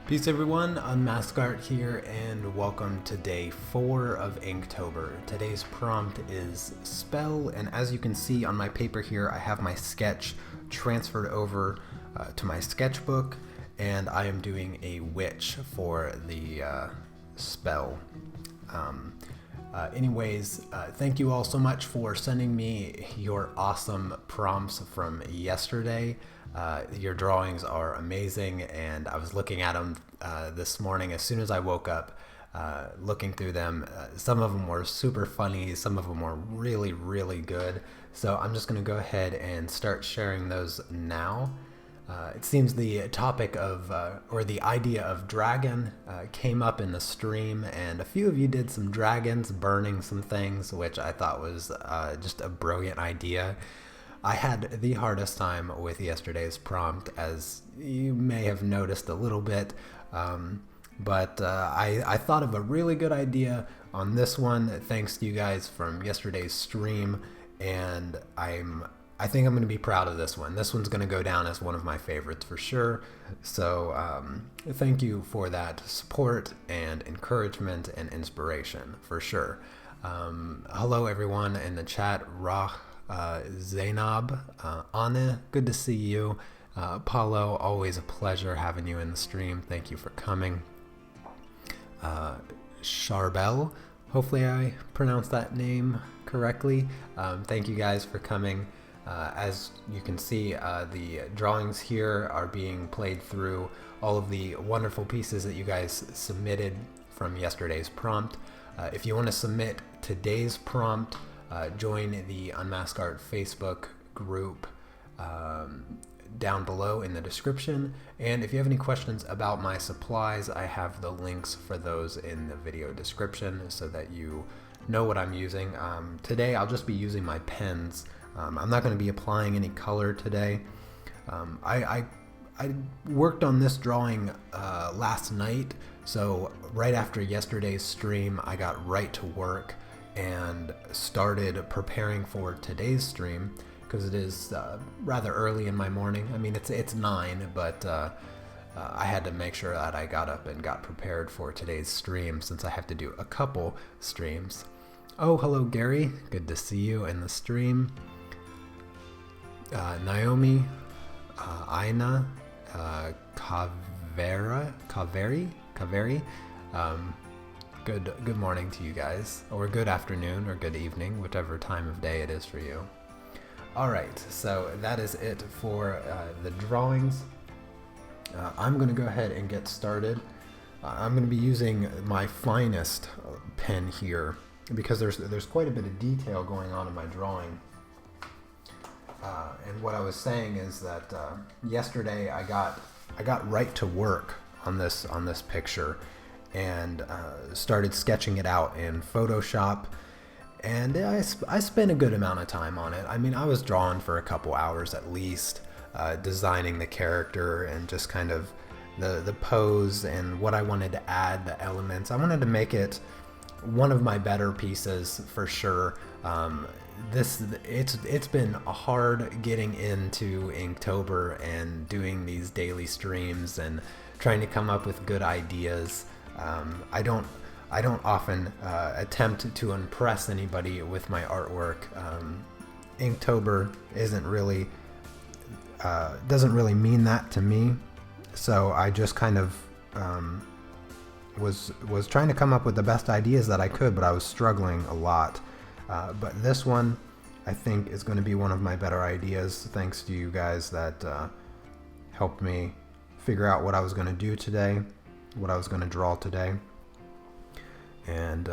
Peace everyone, Unmaskart here, and welcome to day 4 of Inktober. Today's prompt is spell, and as you can see on my paper here, I have my sketch transferred over to my sketchbook, and I am doing a witch for the spell. Thank you all so much for sending me your awesome prompts from yesterday. Your drawings are amazing, and I was looking at them this morning as soon as I woke up, looking through them. Some of them were super funny, some of them were really, really good. So I'm just going to go ahead and start sharing those now. It seems the topic of, or the idea of dragon came up in the stream, and a few of you did some dragons burning some things, which I thought was just a brilliant idea. I had the hardest time with yesterday's prompt, as you may have noticed a little bit, but I thought of a really good idea on this one thanks to you guys from yesterday's stream, and I think I'm going to be proud of this one. This one's going to go down as one of my favorites for sure. So thank you for that support and encouragement and inspiration for sure. Hello everyone in the chat. Zainab, Anna, good to see you. Paulo, always a pleasure having you in the stream. Thank you for coming. Charbel, hopefully I pronounced that name correctly. Thank you guys for coming. As you can see, the drawings here are being played through all of the wonderful pieces that you guys submitted from yesterday's prompt. If you want to submit today's prompt, join the Unmaskart Facebook group down below in the description. And if you have any questions about my supplies, I have the links for those in the video description so that you know what I'm using. Today I'll just be using my pens. I'm not going to be applying any color today. I worked on this drawing last night, so right after yesterday's stream I got right to work and started preparing for today's stream, because it is rather early in my morning. I mean, it's 9, but I had to make sure that I got up and got prepared for today's stream, since I have to do a couple streams. Oh, hello Gary, good to see you in the stream. Naomi, Aina, Kaveri. Good morning to you guys, or good afternoon, or good evening, whichever time of day it is for you. Alright, so that is it for the drawings. I'm going to go ahead and get started. I'm going to be using my finest pen here, because there's quite a bit of detail going on in my drawing. And what I was saying is that yesterday I got right to work on this picture, and started sketching it out in Photoshop, and I spent a good amount of time on it. I mean, I was drawing for a couple hours at least, designing the character and just kind of the pose and what I wanted to add, the elements. I wanted to make it one of my better pieces for sure. It's been hard getting into Inktober and doing these daily streams and trying to come up with good ideas. I don't often attempt to impress anybody with my artwork. Inktober doesn't really mean that to me, so I just kind of was trying to come up with the best ideas that I could, but I was struggling a lot. But this one, I think, is going to be one of my better ideas, thanks to you guys that helped me figure out what I was going to do today, what I was going to draw today. And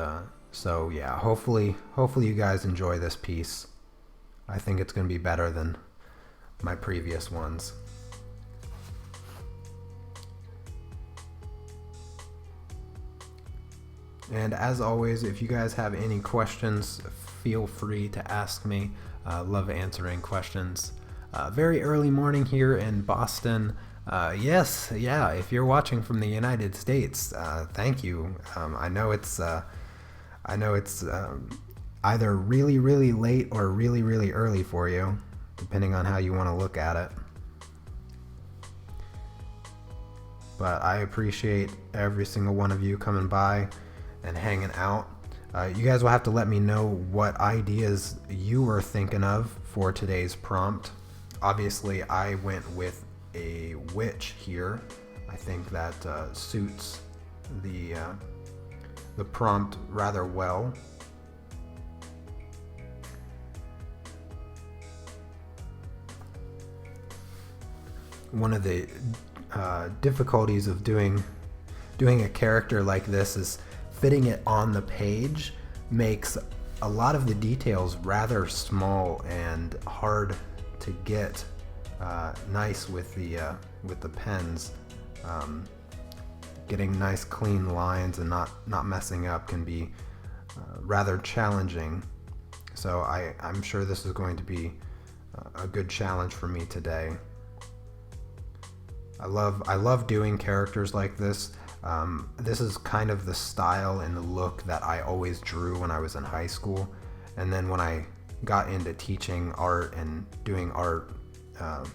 so yeah, hopefully you guys enjoy this piece. I think it's going to be better than my previous ones. And as always, if you guys have any questions, feel free to ask me. Love answering questions. Very early morning here in Boston. Yes, yeah, if you're watching from the United States, thank you. I know it's either really, really late or really, really early for you, depending on how you want to look at it. but I appreciate every single one of you coming by and hanging out. You guys will have to let me know what ideas you were thinking of for today's prompt. Obviously, I went with a witch here. I think that suits the prompt rather well. One of the difficulties of doing a character like this is fitting it on the page makes a lot of the details rather small and hard to get nice with the pens. Getting nice clean lines and not messing up can be rather challenging. So I'm sure this is going to be a good challenge for me today. I love doing characters like this. This is kind of the style and the look that I always drew when I was in high school. And then when I got into teaching art and doing art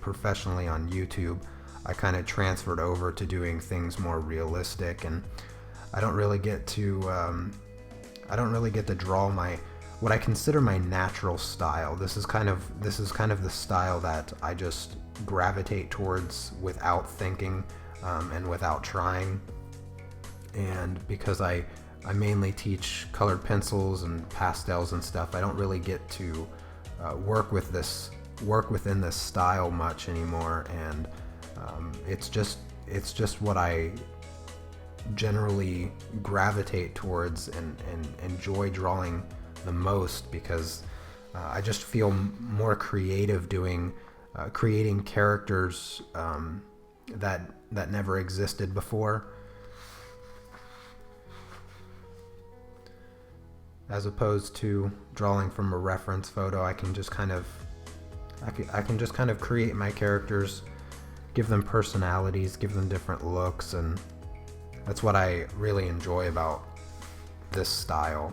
professionally on YouTube, I kind of transferred over to doing things more realistic, and I don't really get to draw what I consider my natural style. This is kind of the style that I just gravitate towards without thinking and without trying. And because I mainly teach colored pencils and pastels and stuff, I don't really get to work within this style much anymore, and it's just what I generally gravitate towards and enjoy drawing the most, because I just feel more creative creating characters that never existed before, as opposed to drawing from a reference photo. I can just kind of create my characters, give them personalities, give them different looks, and that's what I really enjoy about this style.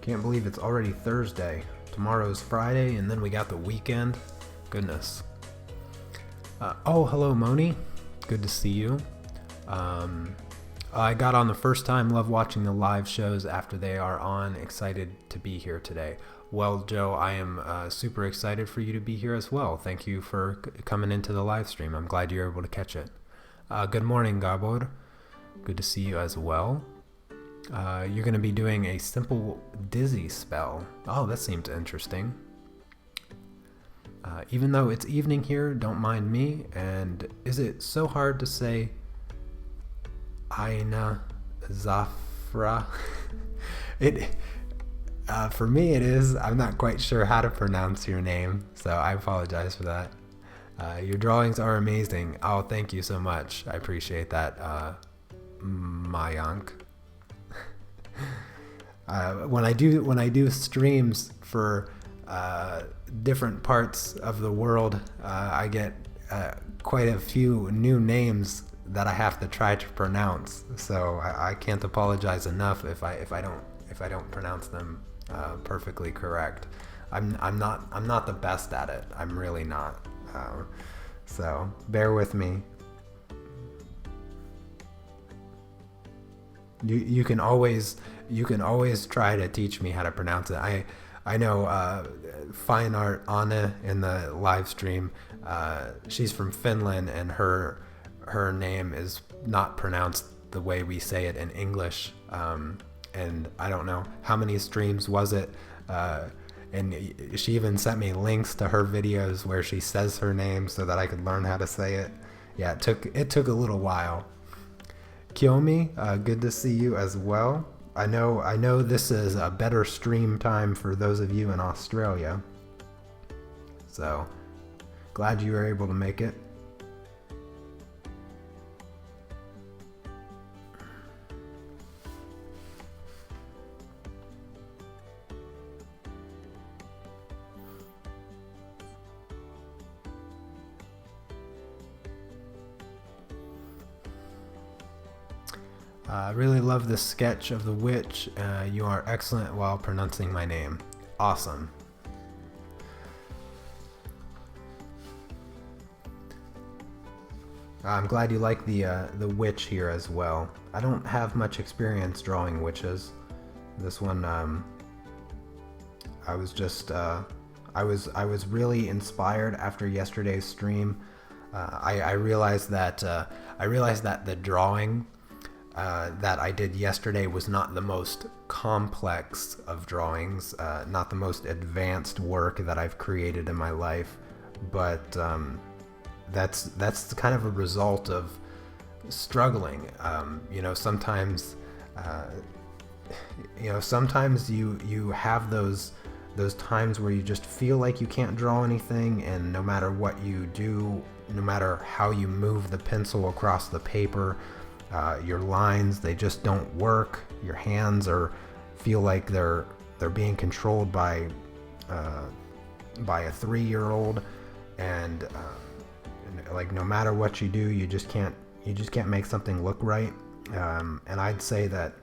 Can't believe it's already Thursday. Tomorrow's Friday, and then we got the weekend. Goodness. Oh, hello, Moni. Good to see you. I got on the first time. Love watching the live shows after they are on. Excited to be here today. Well, Joe, I am super excited for you to be here as well. Thank you for coming into the live stream. I'm glad you're able to catch it. Good morning, Gabor. Good to see you as well. You're going to be doing a simple dizzy spell. Oh, that seems interesting. Even though it's evening here, don't mind me. And is it so hard to say Aina Zafra? For me it is. I'm not quite sure how to pronounce your name, so I apologize for that. Your drawings are amazing. Oh, thank you so much. I appreciate that, Mayank. When I do streams for different parts of the world, I get quite a few new names that I have to try to pronounce. So I can't apologize enough if I don't pronounce them perfectly correct. I'm not the best at it. I'm really not. So bear with me. You can always try to teach me how to pronounce it. I know Fine Art Anna in the live stream. She's from Finland, and her name is not pronounced the way we say it in English. And I don't know how many streams was it. And she even sent me links to her videos where she says her name so that I could learn how to say it. Yeah, it took a little while. Kiyomi, good to see you as well. I know this is a better stream time for those of you in Australia. So, glad you were able to make it. Really love the sketch of the witch. You are excellent while pronouncing my name. Awesome. I'm glad you like the witch here as well. I don't have much experience drawing witches. This one, I was just, I was really inspired after yesterday's stream. I realized that the drawing that I did yesterday was not the most complex of drawings, not the most advanced work that I've created in my life, but that's kind of a result of struggling. Sometimes you have those times where you just feel like you can't draw anything, and no matter what you do, no matter how you move the pencil across the paper, your lines, they just don't work. Your hands feel like they're being controlled by a 3-year-old, and like no matter what you do, you just can't make something look right. And I'd say that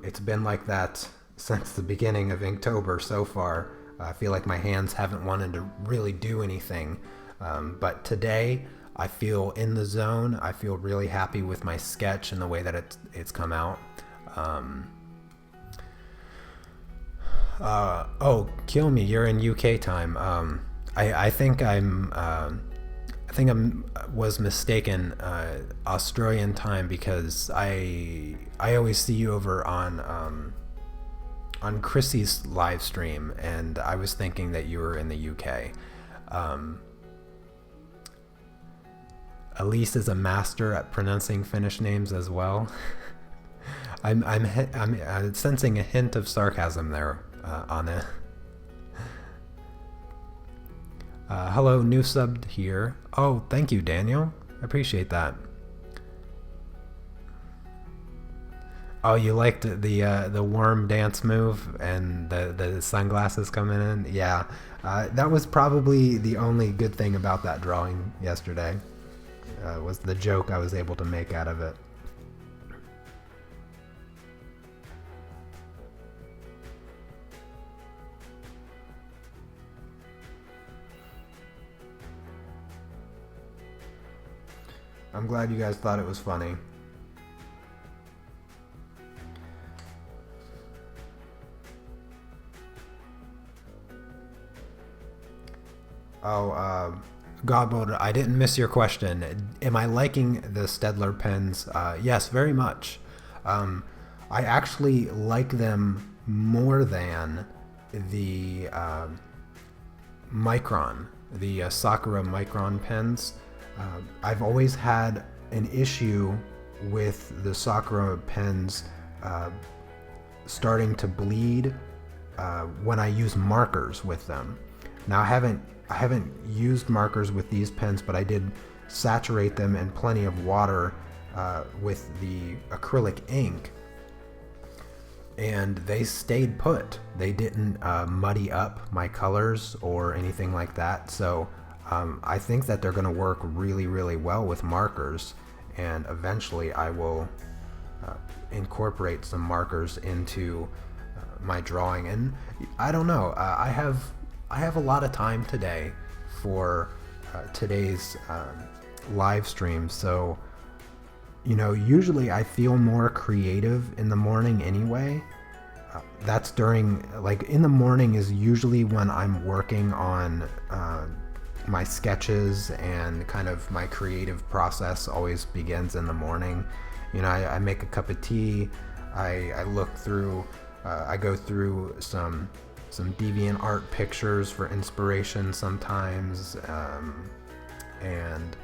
it's been like that since the beginning of Inktober so far. I feel like my hands haven't wanted to really do anything, but today I feel in the zone. I feel really happy with my sketch and the way that it's come out. Oh, kill me! You're in UK time. I think I was mistaken, Australian time, because I always see you over on Chrissy's live stream, and I was thinking that you were in the UK. Elise is a master at pronouncing Finnish names as well. I'm sensing a hint of sarcasm there, Anna. Hello, new subbed here. Oh, thank you, Daniel. I appreciate that. Oh, you liked the worm dance move and the sunglasses coming in? Yeah, that was probably the only good thing about that drawing yesterday. Was the joke I was able to make out of it. I'm glad you guys thought it was funny. Oh, Godbold, I didn't miss your question. Am I liking the Stedler pens? Yes, very much. I actually like them more than the Micron, the Sakura Micron pens. I've always had an issue with the Sakura pens starting to bleed when I use markers with them. Now I haven't used markers with these pens, but I did saturate them in plenty of water with the acrylic ink, and they stayed put. They didn't muddy up my colors or anything like that. So I think that they're going to work really, really well with markers, and eventually I will incorporate some markers into my drawing. And I don't know, I have a lot of time today for today's live stream, so usually I feel more creative in the morning anyway. That's during, like, in the morning is usually when I'm working on my sketches, and kind of my creative process always begins in the morning. I make a cup of tea, I look through, I go through some DeviantArt pictures for inspiration sometimes, and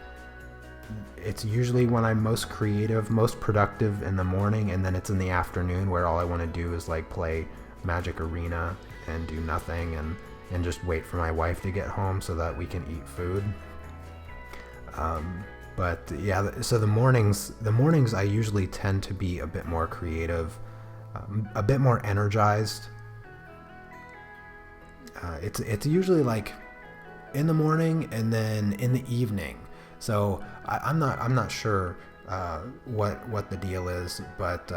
it's usually when I'm most creative, most productive in the morning, and then it's in the afternoon where all I want to do is like play Magic Arena and do nothing, and just wait for my wife to get home so that we can eat food. But yeah, so the mornings I usually tend to be a bit more creative, a bit more energized. It's usually like in the morning and then in the evening. So I'm not sure what the deal is, but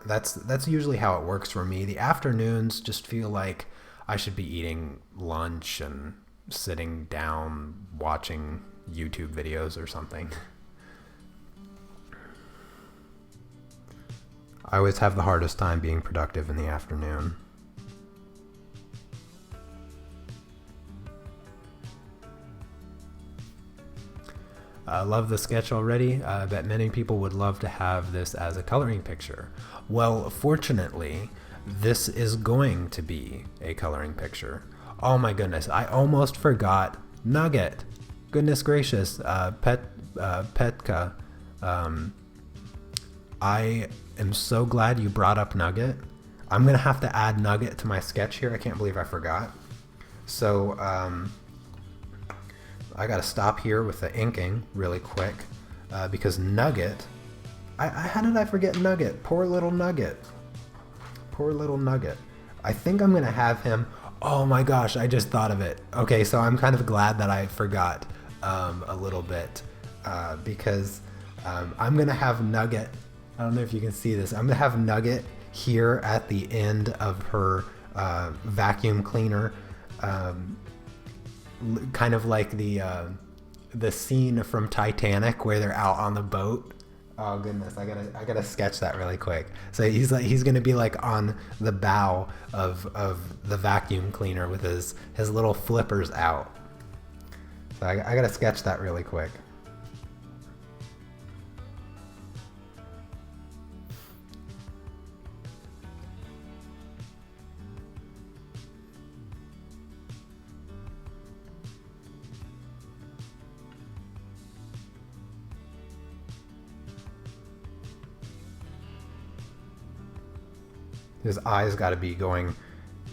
that's usually how it works for me. The afternoons just feel like I should be eating lunch and sitting down watching YouTube videos or something. I always have the hardest time being productive in the afternoon. I love the sketch already. I bet many people would love to have this as a coloring picture. Well, fortunately, this is going to be a coloring picture. Oh my goodness, I almost forgot Nugget. Goodness gracious, Petka. I am so glad you brought up Nugget. I'm gonna have to add Nugget to my sketch here. I can't believe I forgot. So I gotta stop here with the inking really quick because Nugget, how did I forget Nugget? Poor little Nugget. Poor little Nugget. I think I'm gonna have him, oh my gosh, I just thought of it. Okay, so I'm kind of glad that I forgot a little bit because I'm gonna have Nugget, I don't know if you can see this, I'm gonna have Nugget here at the end of her vacuum cleaner, kind of like the scene from Titanic where they're out on the boat. Oh goodness, I gotta sketch that really quick. So he's gonna be like on the bow of the vacuum cleaner with his little flippers out. So I gotta sketch that really quick. His eyes got to be going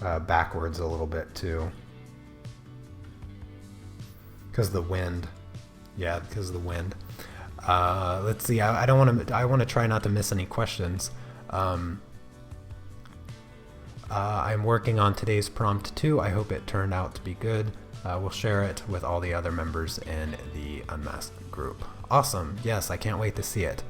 backwards a little bit too, because the wind. Yeah, because of the wind. Let's see. I don't want to. I want to try not to miss any questions. I'm working on today's prompt too. I hope it turned out to be good. We'll share it with all the other members in the Unmasked group. Awesome. Yes, I can't wait to see it.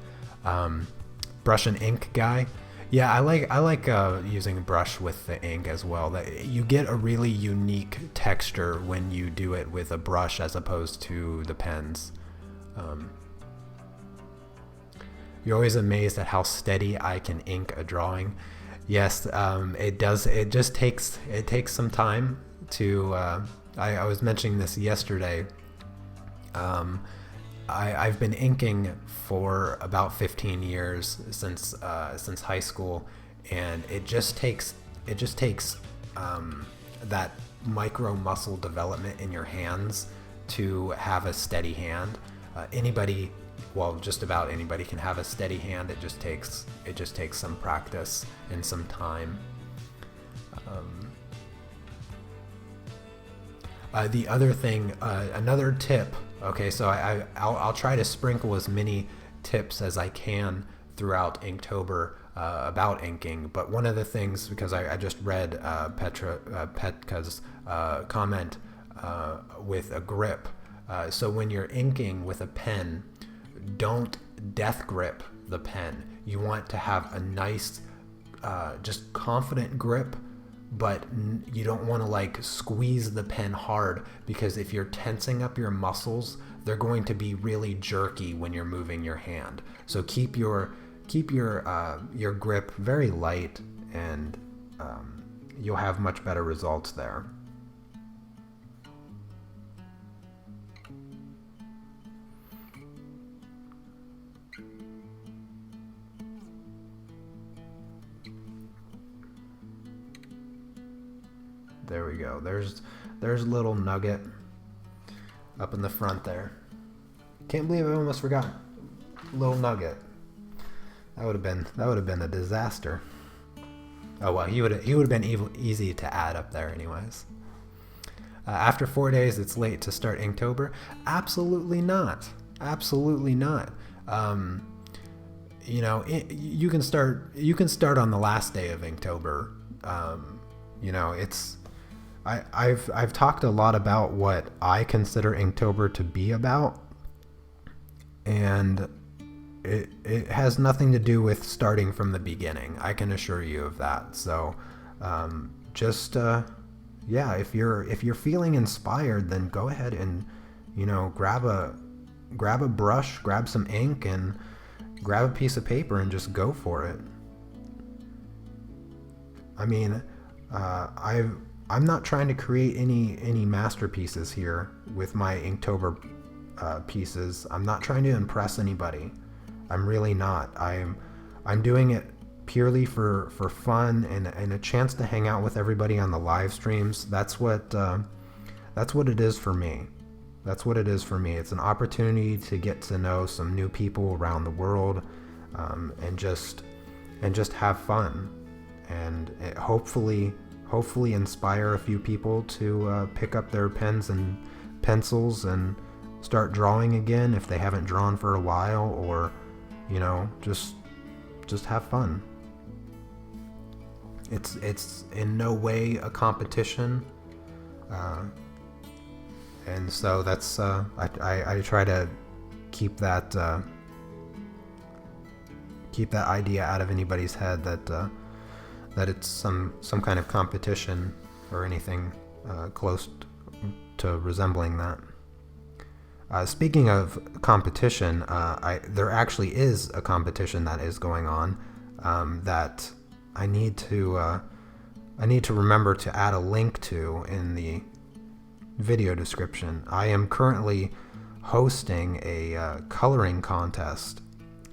Brush and ink guy. Yeah, I like using brush with the ink as well. That you get a really unique texture when you do it with a brush as opposed to the pens. You're always amazed at how steady I can ink a drawing. Yes, it does. It just takes some time to. I was mentioning this yesterday. I've been inking for about 15 years since high school, and it just takes that micro muscle development in your hands to have a steady hand. Just about anybody can have a steady hand. It just takes some practice and some time. The other thing, another tip. Okay, so I'll try to sprinkle as many tips as I can throughout Inktober about inking. But one of the things, because I just read Petka's comment with a grip. So when you're inking with a pen, don't death grip the pen. You want to have a nice, just confident grip, but you don't want to like squeeze the pen hard, because if you're tensing up your muscles, they're going to be really jerky when you're moving your hand. So keep your grip very light, and you'll have much better results there. There we go. There's little Nugget up in the front there. Can't believe I almost forgot little Nugget. That would have been a disaster. Oh well, he would have been easy to add up there anyways. After 4 days, it's late to start Inktober. Absolutely not. Absolutely not. You can start on the last day of Inktober. I've talked a lot about what I consider Inktober to be about, and it has nothing to do with starting from the beginning. I can assure you of that. So just yeah, if you're feeling inspired, then go ahead and, you know, grab a brush, grab some ink, and grab a piece of paper and just go for it. I mean, I'm not trying to create any masterpieces here with my Inktober pieces. I'm not trying to impress anybody. I'm really not. I'm doing it purely for fun and a chance to hang out with everybody on the live streams. That's what it is for me. That's what it is for me. It's an opportunity to get to know some new people around the world, and just have fun, and hopefully inspire a few people to pick up their pens and pencils and start drawing again if they haven't drawn for a while, or, you know, just have fun. It's in no way a competition, and so that's I try to keep that idea out of anybody's head that it's some kind of competition or anything close to resembling that. Speaking of competition, there actually is a competition that is going on that I need to remember to add a link to in the video description. I am currently hosting a coloring contest,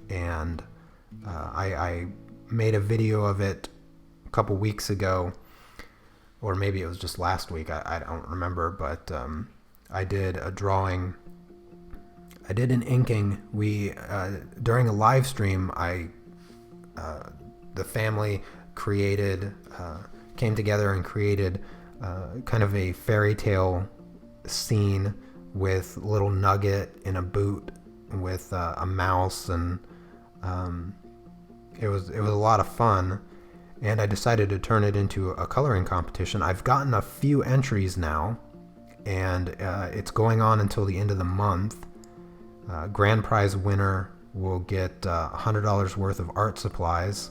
and I made a video of it a couple weeks ago, or maybe it was just last week. I don't remember, but I did a drawing. I did an inking. We during a live stream, the family came together and created kind of a fairy tale scene with little Nugget in a boot with a mouse, and it was a lot of fun. And I decided to turn it into a coloring competition. I've gotten a few entries now, and it's going on until the end of the month. Grand prize winner will get $100 worth of art supplies,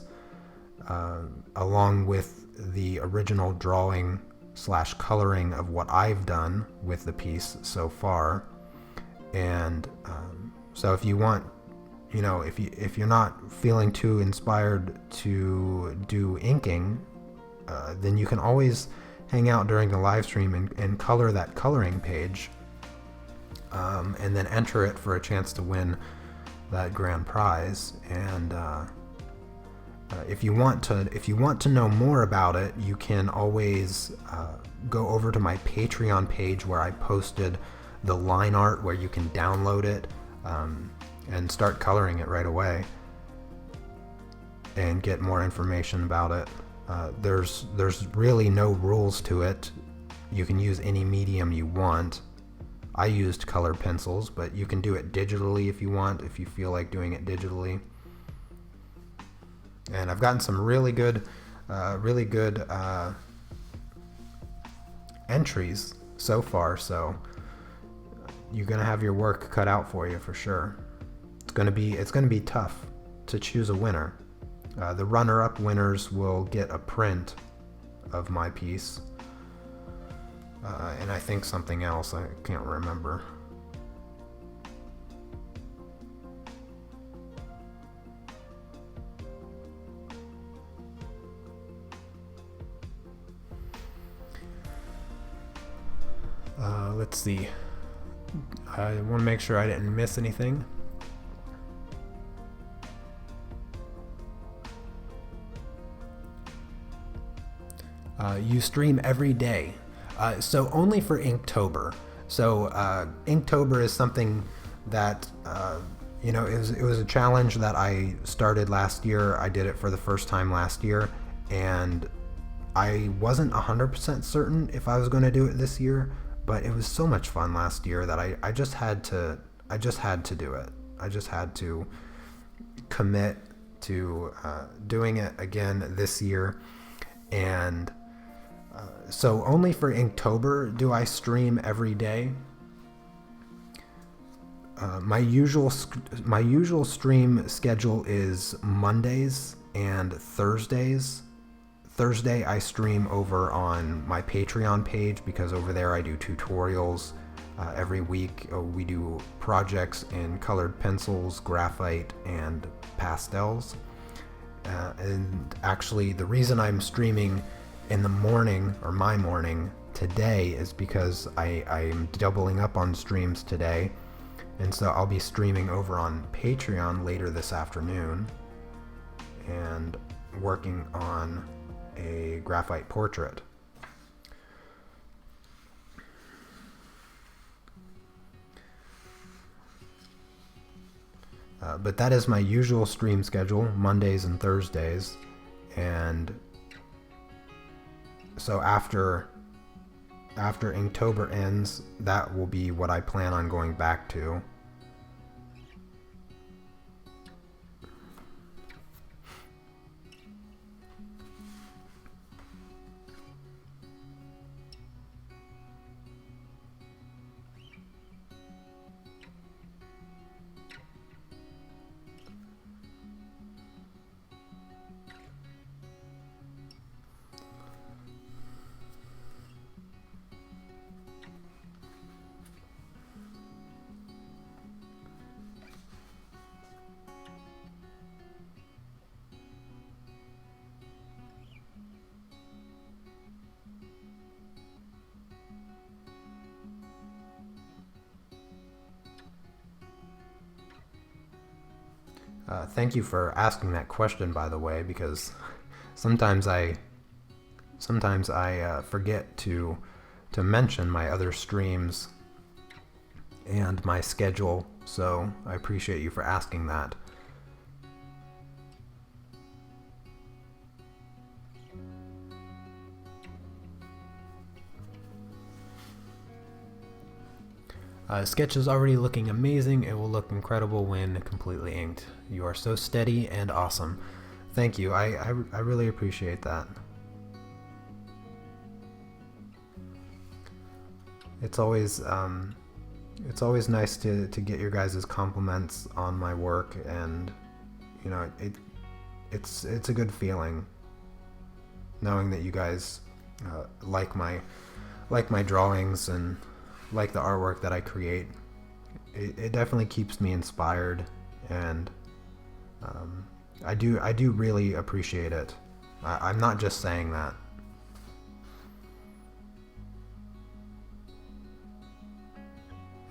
along with the original drawing / coloring of what I've done with the piece so far. And so if you want, you know, if you're not feeling too inspired to do inking, then you can always hang out during the live stream and color that coloring page, and then enter it for a chance to win that grand prize. And if you want to know more about it, you can always go over to my Patreon page, where I posted the line art where you can download it and start coloring it right away and get more information about it. There's really no rules to it. You can use any medium you want. I used colored pencils, but you can do it digitally if you want, if you feel like doing it digitally. And I've gotten some really good entries so far, so you're gonna have your work cut out for you for sure. It's gonna be tough to choose a winner. The runner-up winners will get a print of my piece, and I think something else. I can't remember. Let's see. I want to make sure I didn't miss anything. You stream every day. So only for Inktober. So Inktober is something that, it was a challenge that I started last year. I did it for the first time last year, and I wasn't 100% certain if I was going to do it this year, but it was so much fun last year that I just had to do it. I just had to commit to doing it again this year. And so only for Inktober do I stream every day. My usual stream schedule is Mondays and Thursdays. Thursday I stream over on my Patreon page because over there I do tutorials. Every week we do projects in colored pencils, graphite, and pastels. And actually the reason I'm streaming in the morning, or my morning, today is because I'm doubling up on streams today. And so I'll be streaming over on Patreon later this afternoon and working on a graphite portrait. But that is my usual stream schedule, Mondays and Thursdays. And so after Inktober ends, that will be what I plan on going back to. Thank you for asking that question, by the way, because sometimes I forget to mention my other streams and my schedule, so I appreciate you for asking that. Sketch is already looking amazing. It will look incredible when completely inked. You are so steady and awesome. Thank you. I really appreciate that. It's always nice to get your guys' compliments on my work, and you know it's a good feeling knowing that you guys like my drawings and like the artwork that I create. It definitely keeps me inspired, and I do really appreciate it. I'm not just saying that.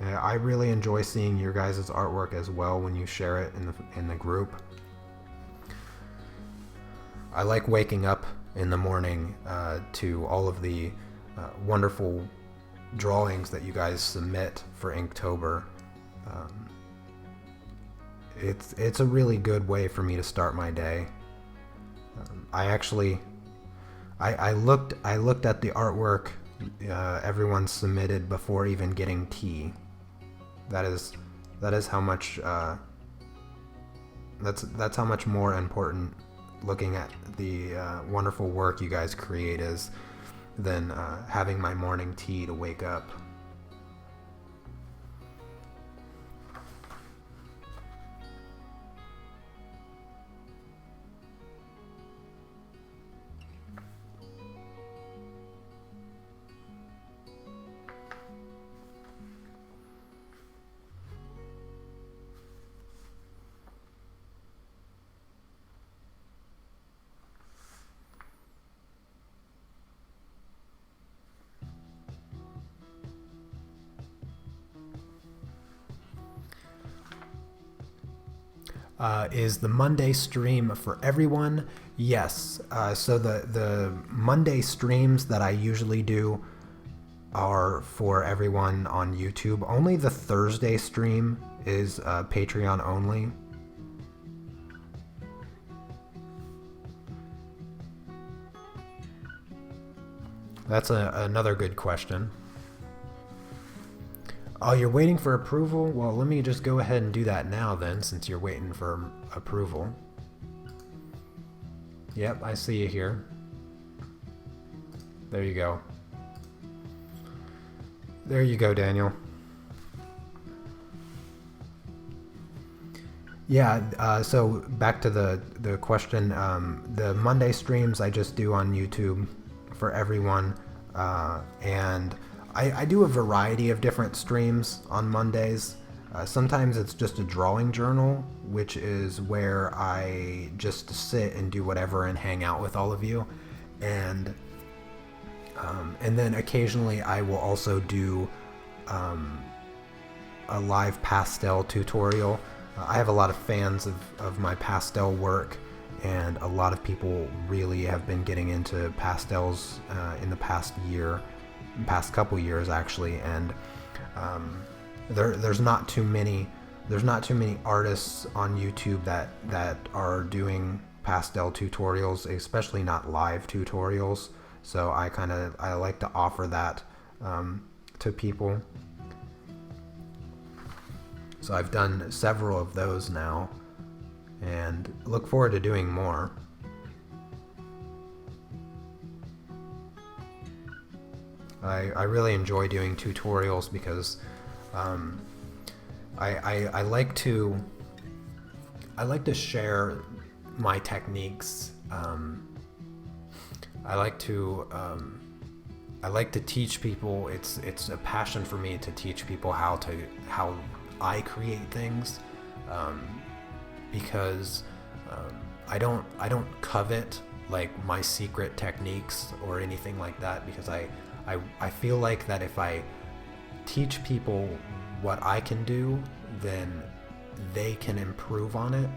I really enjoy seeing your guys' artwork as well when you share it in the group. I like waking up in the morning to all of the wonderful drawings that you guys submit for Inktober. It's a really good way for me to start my day. I looked at the artwork everyone submitted before even getting tea. That is how much that's how much more important looking at the wonderful work you guys create is than having my morning tea to wake up. Is the Monday stream for everyone? Yes. So the Monday streams that I usually do are for everyone on YouTube. Only the Thursday stream is Patreon only. That's another good question. Oh, you're waiting for approval? Well, let me just go ahead and do that now then, since you're waiting for approval. Yep, I see you here. There you go. There you go, Daniel. Yeah, so back to the question, the Monday streams I just do on YouTube for everyone, and I do a variety of different streams on Mondays. Sometimes it's just a drawing journal, which is where I just sit and do whatever and hang out with all of you, and then occasionally I will also do a live pastel tutorial. I have a lot of fans of my pastel work, and a lot of people really have been getting into pastels in the past couple years actually, and there's not too many artists on YouTube that are doing pastel tutorials, especially not live tutorials. So I like to offer that to people. So I've done several of those now, and look forward to doing more. I really enjoy doing tutorials because I like to share my techniques. I like to teach people. It's a passion for me to teach people how I create things, because I don't covet like my secret techniques or anything like that, because I feel like that if I teach people what I can do, then they can improve on it,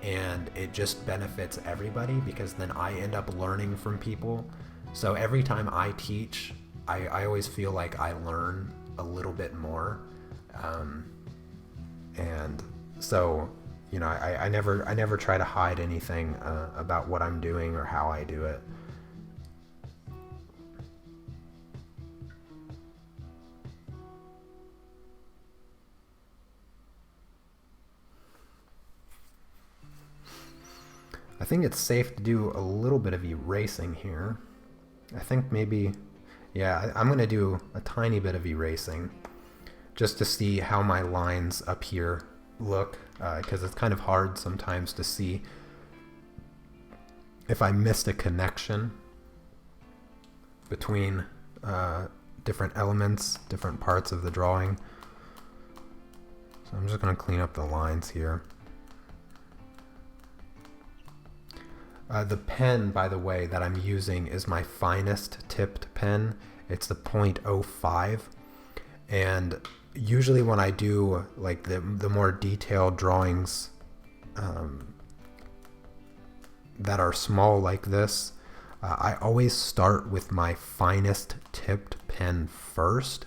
and it just benefits everybody, because then I end up learning from people. So every time I teach, I always feel like I learn a little bit more. And so, I never try to hide anything about what I'm doing or how I do it. I think it's safe to do a little bit of erasing here. I think maybe, yeah, I'm going to do a tiny bit of erasing just to see how my lines up here look, because it's kind of hard sometimes to see if I missed a connection between different elements, different parts of the drawing. So I'm just going to clean up the lines here. The pen, by the way, that I'm using is my finest tipped pen. It's the .05, and usually when I do like the more detailed drawings that are small like this, I always start with my finest tipped pen first,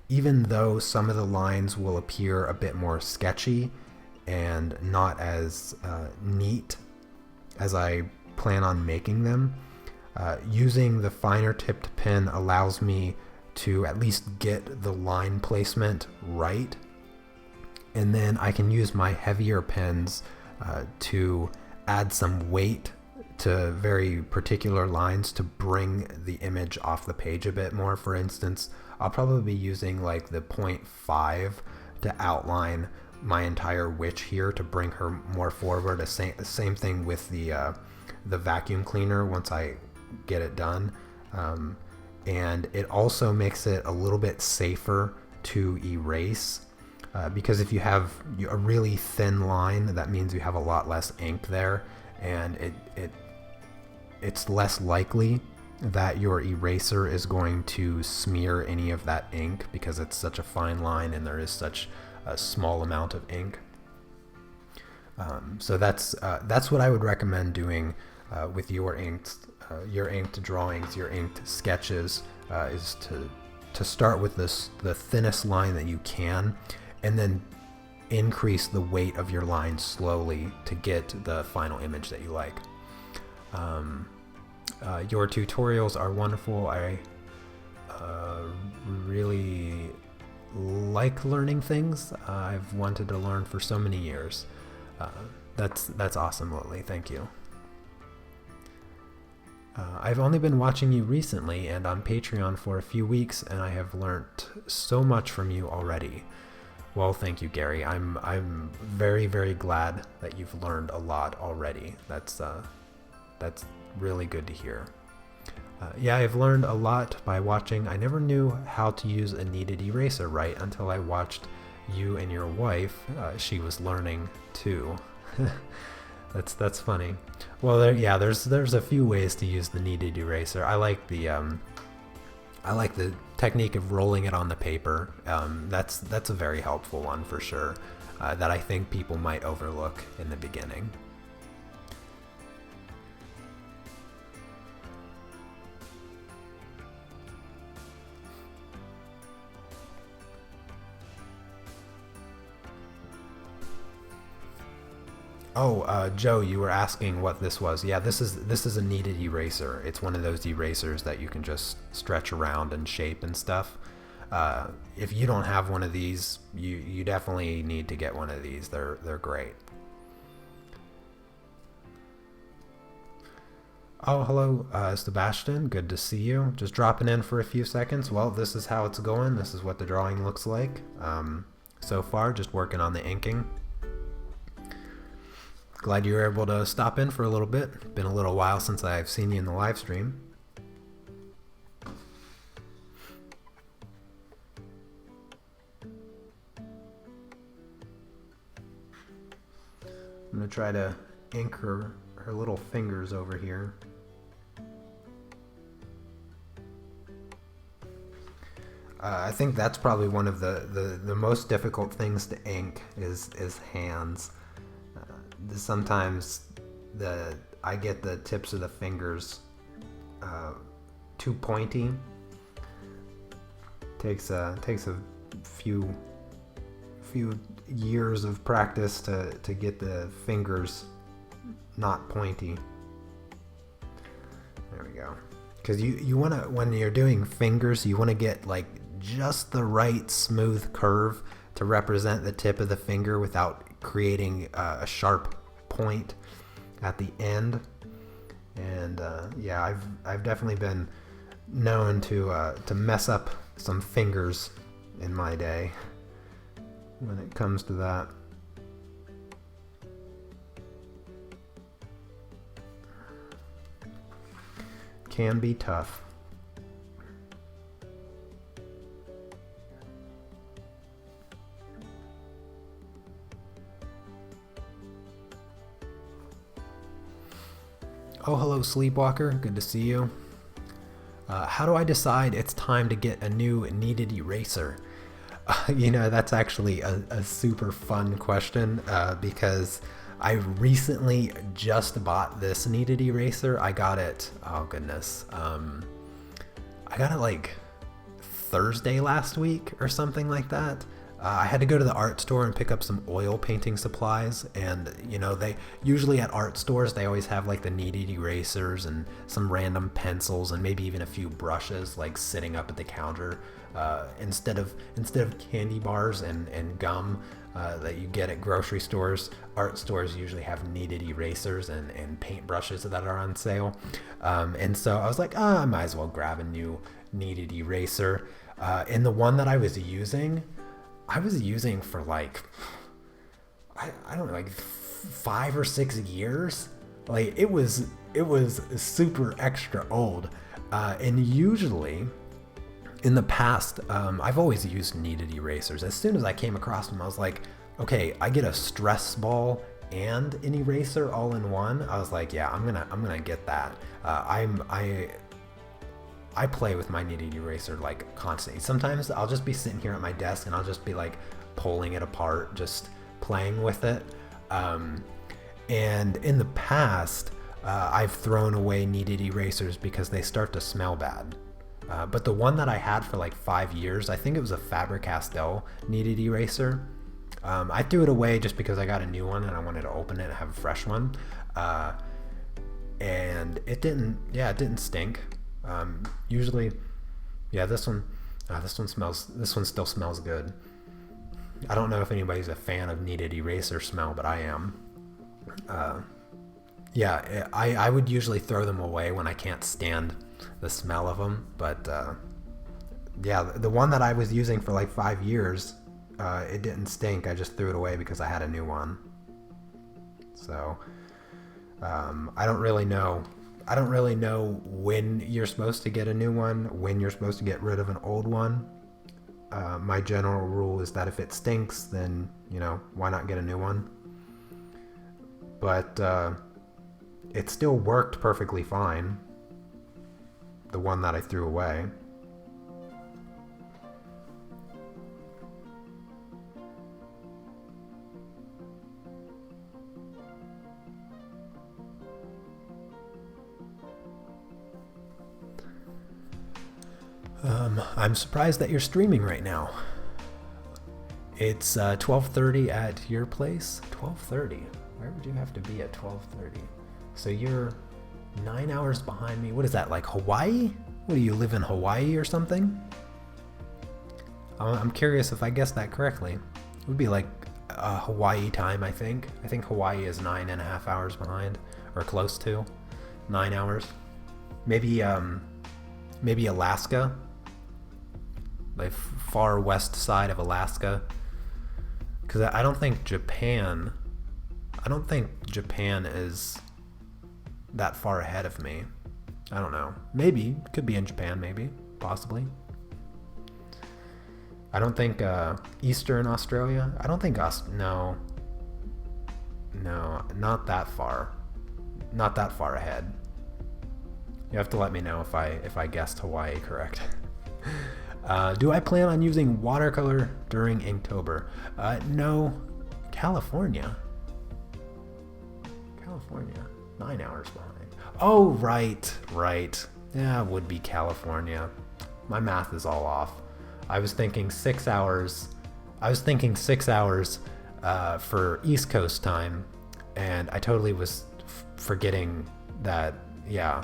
even though some of the lines will appear a bit more sketchy and not as neat as I plan on making them. Using the finer tipped pen allows me to at least get the line placement right, and then I can use my heavier pens to add some weight to very particular lines to bring the image off the page a bit more. For instance, I'll probably be using like the .5 to outline my entire witch here to bring her more forward. Same thing with the vacuum cleaner once I get it done. And it also makes it a little bit safer to erase, because if you have a really thin line, that means you have a lot less ink there, and it's less likely that your eraser is going to smear any of that ink, because it's such a fine line and there is such a small amount of ink. So that's what I would recommend doing with your inked drawings, your inked sketches, is to start with the thinnest line that you can, and then increase the weight of your line slowly to get the final image that you like. Your tutorials are wonderful. I really like learning things. I've wanted to learn for so many years. That's awesome, Lily. Thank you. I've only been watching you recently and on Patreon for a few weeks, and I have learned so much from you already. Well, thank you, Gary. I'm very, very glad that you've learned a lot already. That's really good to hear. Yeah, I've learned a lot by watching. I never knew how to use a kneaded eraser right until I watched you and your wife. She was learning too. That's funny. Well, there's a few ways to use the kneaded eraser. I like the technique of rolling it on the paper. That's a very helpful one for sure. That I think people might overlook in the beginning. Oh, Joe, you were asking what this was. Yeah, this is a kneaded eraser. It's one of those erasers that you can just stretch around and shape and stuff. If you don't have one of these, you definitely need to get one of these. They're great. Oh, hello, Sebastian. Good to see you. Just dropping in for a few seconds. Well, this is how it's going. This is what the drawing looks like. So far, just working on the inking. Glad you were able to stop in for a little bit. Been a little while since I've seen you in the live stream. I'm going to try to ink her little fingers over here. I think that's probably one of the most difficult things to ink is hands. Sometimes I get the tips of the fingers too pointy. Takes a few years of practice to get the fingers not pointy. There we go. Because you want to, when you're doing fingers, you want to get like just the right smooth curve to represent the tip of the finger without creating a sharp point at the end. And yeah, I've definitely been known to mess up some fingers in my day when it comes to that. Can be tough. Oh, hello, Sleepwalker. Good to see you. How do I decide it's time to get a new kneaded eraser? You know, that's actually a super fun question because I recently just bought this kneaded eraser. I got it, oh goodness. I got it like Thursday last week or something like that. I had to go to the art store and pick up some oil painting supplies, and you know, they usually at art stores they always have like the kneaded erasers and some random pencils and maybe even a few brushes like sitting up at the counter instead of candy bars and gum that you get at grocery stores. Art stores usually have kneaded erasers and paint brushes that are on sale, and so I was like, I might as well grab a new kneaded eraser. And the one that I was using for like, I don't know, like 5 or 6 years. Like it was super extra old. And usually in the past, I've always used kneaded erasers. As soon as I came across them, I was like, okay, I get a stress ball and an eraser all in one. I was like, yeah, I'm gonna get that. I play with my kneaded eraser like constantly. Sometimes I'll just be sitting here at my desk and I'll just be like pulling it apart, just playing with it. And in the past, I've thrown away kneaded erasers because they start to smell bad. But the one that I had for like 5 years, I think it was a Faber-Castell kneaded eraser. I threw it away just because I got a new one and I wanted to open it and have a fresh one. And it didn't stink. Usually, yeah, this one still smells good. I don't know if anybody's a fan of kneaded eraser smell, but I am. Yeah, I would usually throw them away when I can't stand the smell of them, but yeah, the one that I was using for like 5 years, it didn't stink. I just threw it away because I had a new one. So I don't really know. I don't really know when you're supposed to get a new one, when you're supposed to get rid of an old one. My general rule is that if it stinks, then, you know, why not get a new one? But it still worked perfectly fine, the one that I threw away. I'm surprised that you're streaming right now. It's 12:30 at your place. 12:30. Where would you have to be at 12:30? So you're 9 hours behind me. What is that, like Hawaii? What, do you live in Hawaii or something? I'm curious if I guessed that correctly. It would be like Hawaii time, I think. I think Hawaii is 9.5 hours behind, or close to 9 hours. Maybe Alaska, like far west side of Alaska. Because I don't think Japan is that far ahead of me. I don't know. Maybe. Could be in Japan, maybe. Possibly. I don't think Eastern Australia. I don't think no, not that far. Not that far ahead. You have to let me know if I guessed Hawaii correct. Do I plan on using watercolor during Inktober? No. California. 9 hours behind. Oh, right. Yeah, it would be California. My math is all off. I was thinking 6 hours. For East Coast time, and I totally was forgetting that. Yeah,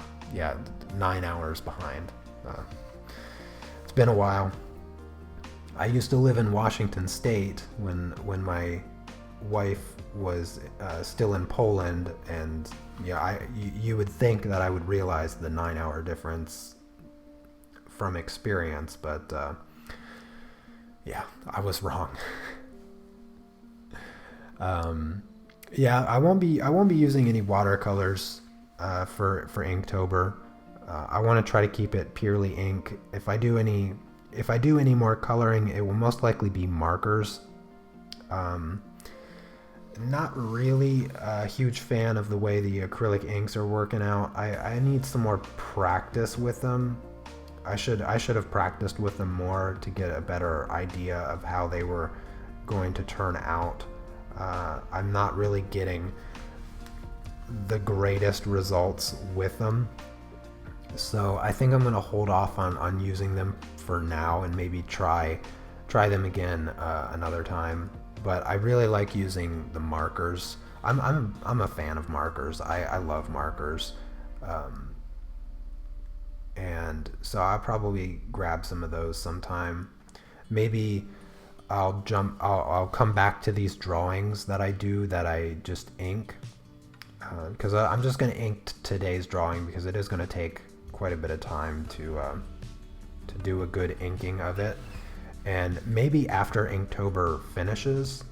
9 hours behind. It's been a while. I used to live in Washington State when my wife was still in Poland, and yeah, you would think that I would realize the 9 hour difference from experience, but yeah, I was wrong. Yeah, I won't be using any watercolors for Inktober. I want to try to keep it purely ink. If I do any more coloring, it will most likely be markers. Not really a huge fan of the way the acrylic inks are working out. I need some more practice with them. I should have practiced with them more to get a better idea of how they were going to turn out. I'm not really getting the greatest results with them, so I think I'm going to hold off on using them for now and maybe try them again another time. But I really like using the markers. I'm a fan of markers. I love markers, and so I'll probably grab some of those sometime. Maybe I'll come back to these drawings that I do that I just ink, because I'm just going to ink today's drawing because it is going to take quite a bit of time to do a good inking of it. And maybe after Inktober finishes,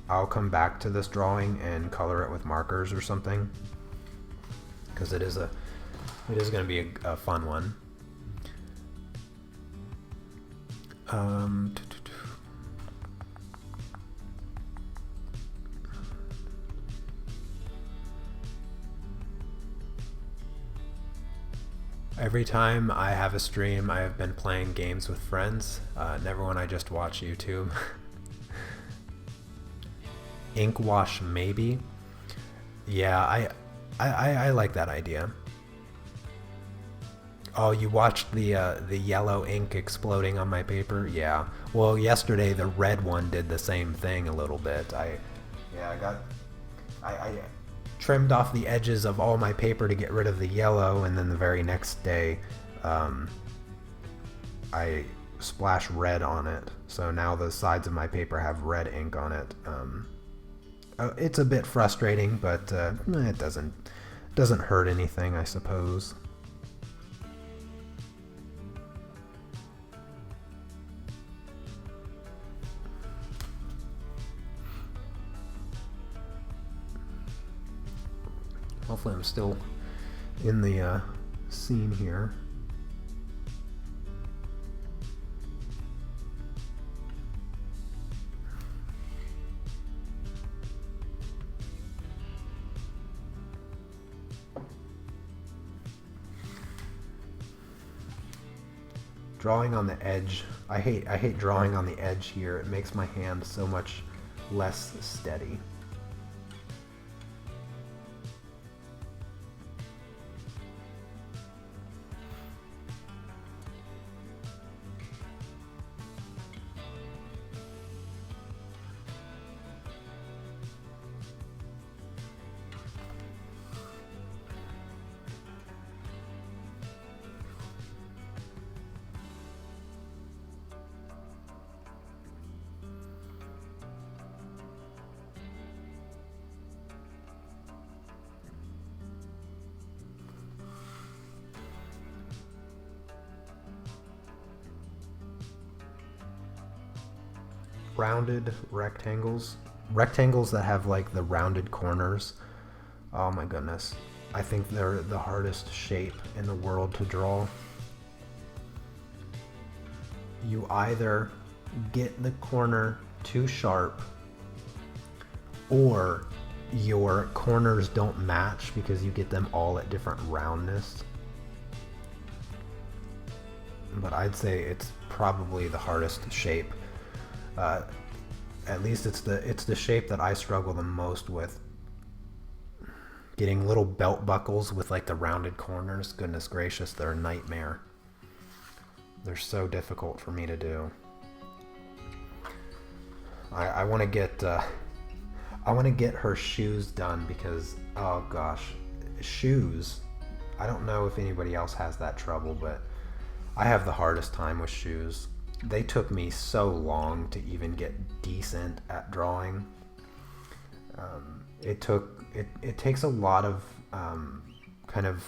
I'll come back to this drawing and color it with markers or something, because it is going to be a fun one. Every time I have a stream, I have been playing games with friends. Never when I just watch YouTube. Ink wash, maybe. Yeah, I like that idea. Oh, you watched the yellow ink exploding on my paper? Yeah. Well, yesterday the red one did the same thing a little bit. I trimmed off the edges of all my paper to get rid of the yellow, and then the very next day I splashed red on it, so now the sides of my paper have red ink on it. It's a bit frustrating, but it doesn't hurt anything, I suppose. Hopefully I'm still in the scene here. Drawing on the edge, I hate drawing on the edge here. It makes my hand so much less steady. Rounded rectangles that have like the rounded corners. Oh my goodness, I think they're the hardest shape in the world to draw. You either get the corner too sharp, or your corners don't match because you get them all at different roundness. But I'd say it's probably the hardest shape. At least it's the shape that I struggle the most with. Getting little belt buckles with like the rounded corners, goodness gracious, they're a nightmare. They're so difficult for me to do. I want to get her shoes done because, oh gosh, shoes. I don't know if anybody else has that trouble, but I have the hardest time with shoes. They took me so long to even get decent at drawing. It takes a lot of kind of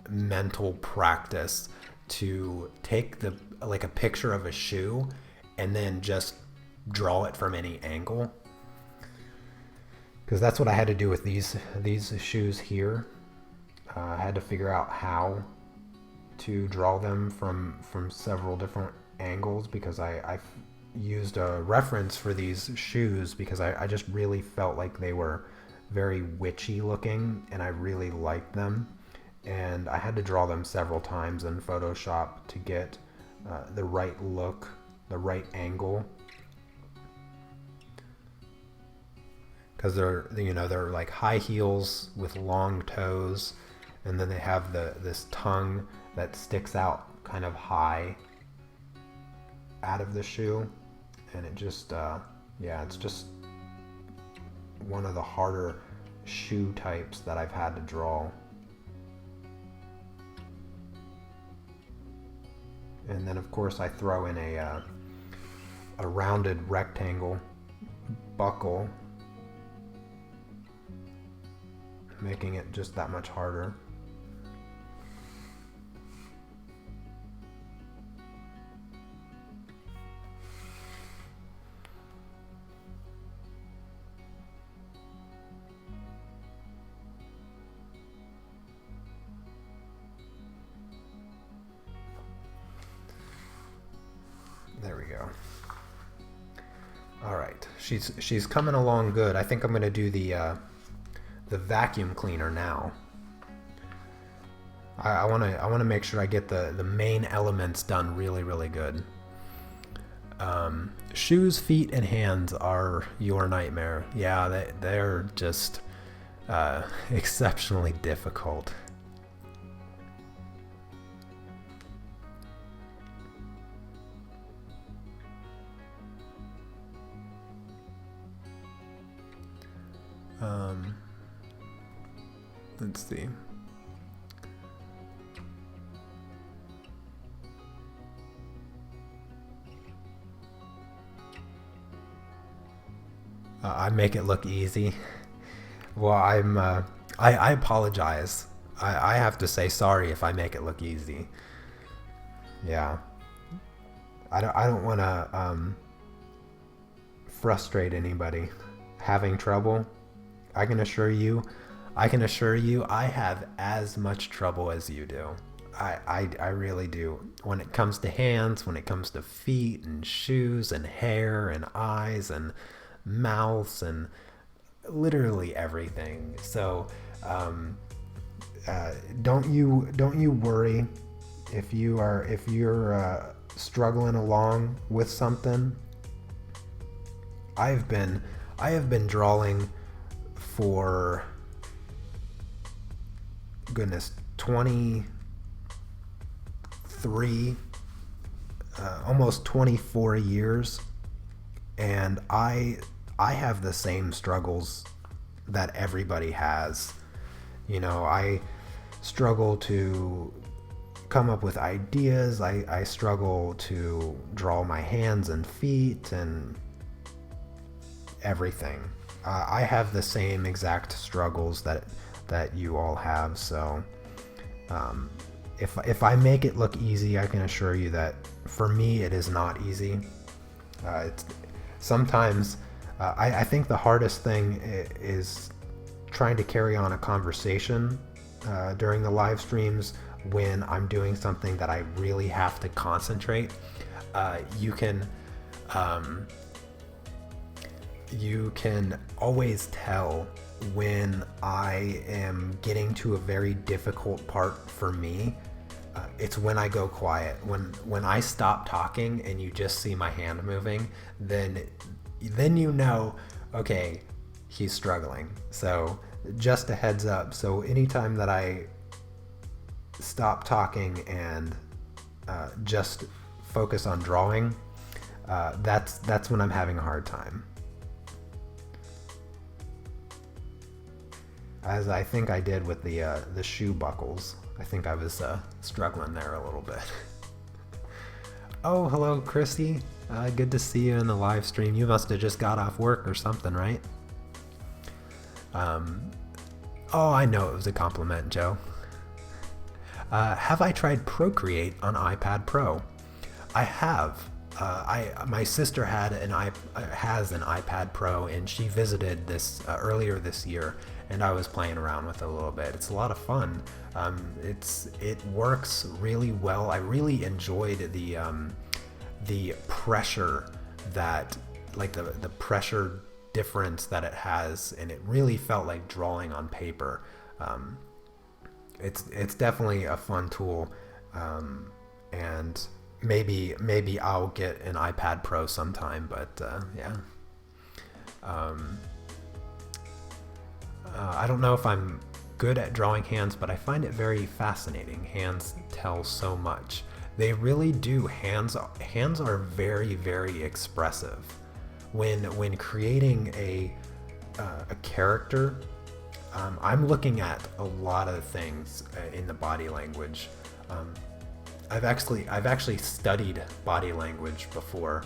mental practice to take a picture of a shoe and then just draw it from any angle. Because that's what I had to do with these shoes here. I had to figure out how to draw them from several different angles, because I used a reference for these shoes because I just really felt like they were very witchy looking and I really liked them, and I had to draw them several times in Photoshop to get the right look, the right angle, because they're like high heels with long toes, and then they have this tongue that sticks out kind of high out of the shoe, and it just it's just one of the harder shoe types that I've had to draw. And then of course I throw in a rounded rectangle buckle, making it just that much harder. There we go. All right, she's coming along good. I think I'm gonna do the vacuum cleaner now. I wanna make sure I get the main elements done really good. Shoes, feet, and hands are your nightmare. Yeah, they're just exceptionally difficult. Let's see. I make it look easy. Well, I apologize. I have to say sorry if I make it look easy. Yeah. I don't want to frustrate anybody having trouble. I can assure you, I can assure you, I have as much trouble as you do. I really do. When it comes to hands, when it comes to feet and shoes and hair and eyes and mouths and literally everything. So don't you worry if you're struggling along with something. I have been drawing for goodness 23 almost 24 years, and I have the same struggles that everybody has. I struggle to come up with ideas. I struggle to draw my hands and feet and everything. I have the same exact struggles that you all have. So if I make it look easy, I can assure you that for me it is not easy. It's sometimes I think the hardest thing is trying to carry on a conversation during the live streams when I'm doing something that I really have to concentrate. You can always tell when I am getting to a very difficult part for me. It's when I go quiet. When I stop talking and you just see my hand moving, then you know, okay, he's struggling. So just a heads up. So anytime that I stop talking and just focus on drawing, that's when I'm having a hard time. As I think I did with the shoe buckles. I think I was struggling there a little bit. Oh, hello, Christy. Good to see you in the live stream. You must have just got off work or something, right? Oh, I know it was a compliment, Joe. Have I tried Procreate on iPad Pro? I have. My sister has an iPad Pro, and she visited this earlier this year, and I was playing around with it a little bit. It's a lot of fun. It works really well. I really enjoyed the pressure that, like the pressure difference that it has, and it really felt like drawing on paper. It's definitely a fun tool, and maybe I'll get an iPad Pro sometime, but yeah. I don't know if I'm good at drawing hands, but I find it very fascinating. Hands tell so much. They really do. Hands are very, very expressive. When creating a character, I'm looking at a lot of things in the body language. I've actually studied body language before,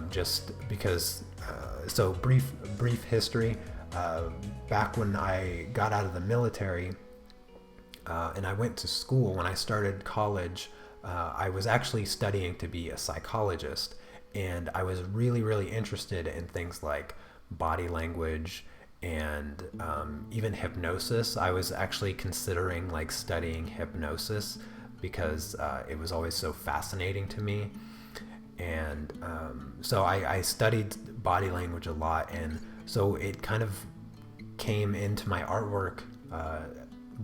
just because. So brief history. Back when I got out of the military, and I went to school, when I started college, I was actually studying to be a psychologist, and I was really, really interested in things like body language and even hypnosis. I was actually considering like studying hypnosis because it was always so fascinating to me. And so I studied body language a lot, and so it kind of came into my artwork,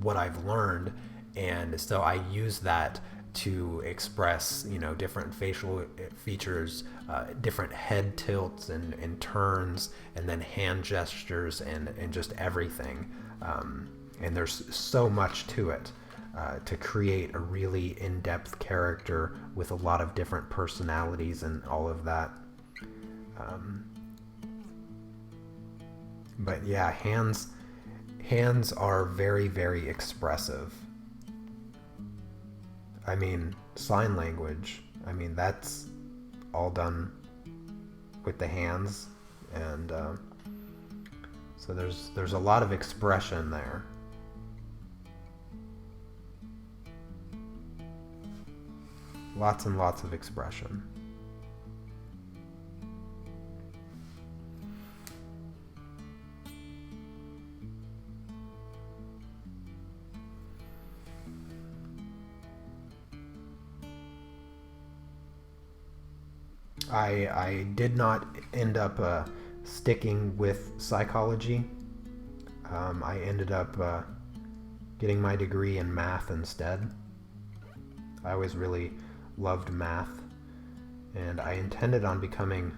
what I've learned, and so I use that to express, different facial features, different head tilts and turns, and then hand gestures and just everything. And there's so much to it to create a really in-depth character with a lot of different personalities and all of that. But yeah, hands are very, very expressive. I mean, sign language, that's all done with the hands, and so there's a lot of expression there. Lots and lots of expression. I did not end up sticking with psychology. I ended up getting my degree in math instead. I always really loved math, and I intended on becoming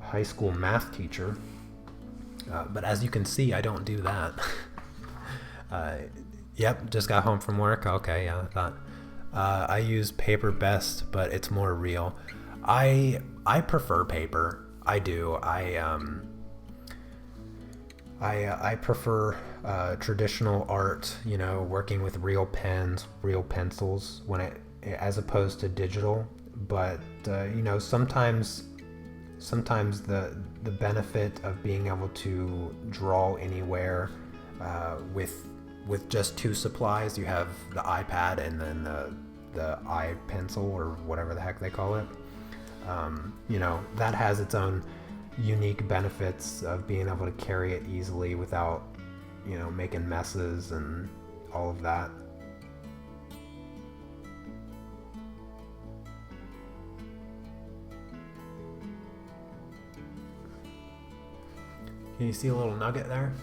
a high school math teacher. But as you can see, I don't do that. Yep, just got home from work. Okay, yeah, I thought. I use paper best, but it's more real. I prefer paper. I do. I prefer traditional art. You know, working with real pens, real pencils, as opposed to digital. But you know, sometimes the benefit of being able to draw anywhere with just two supplies. You have the iPad and then the iPencil or whatever the heck they call it. You know, that has its own unique benefits of being able to carry it easily without, you know, making messes and all of that. Can you see a little nugget there?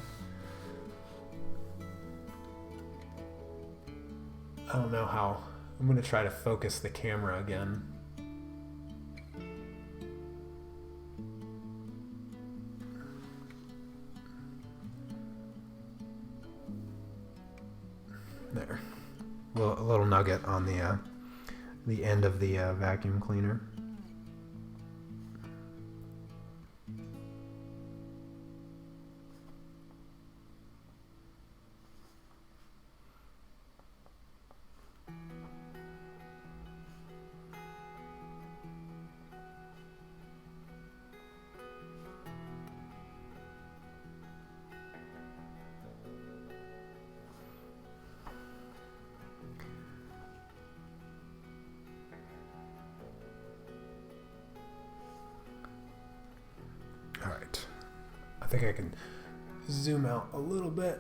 I don't know how. I'm going to try to focus the camera again. There. Well, a little nugget on the end of the vacuum cleaner. Alright, I think I can zoom out a little bit.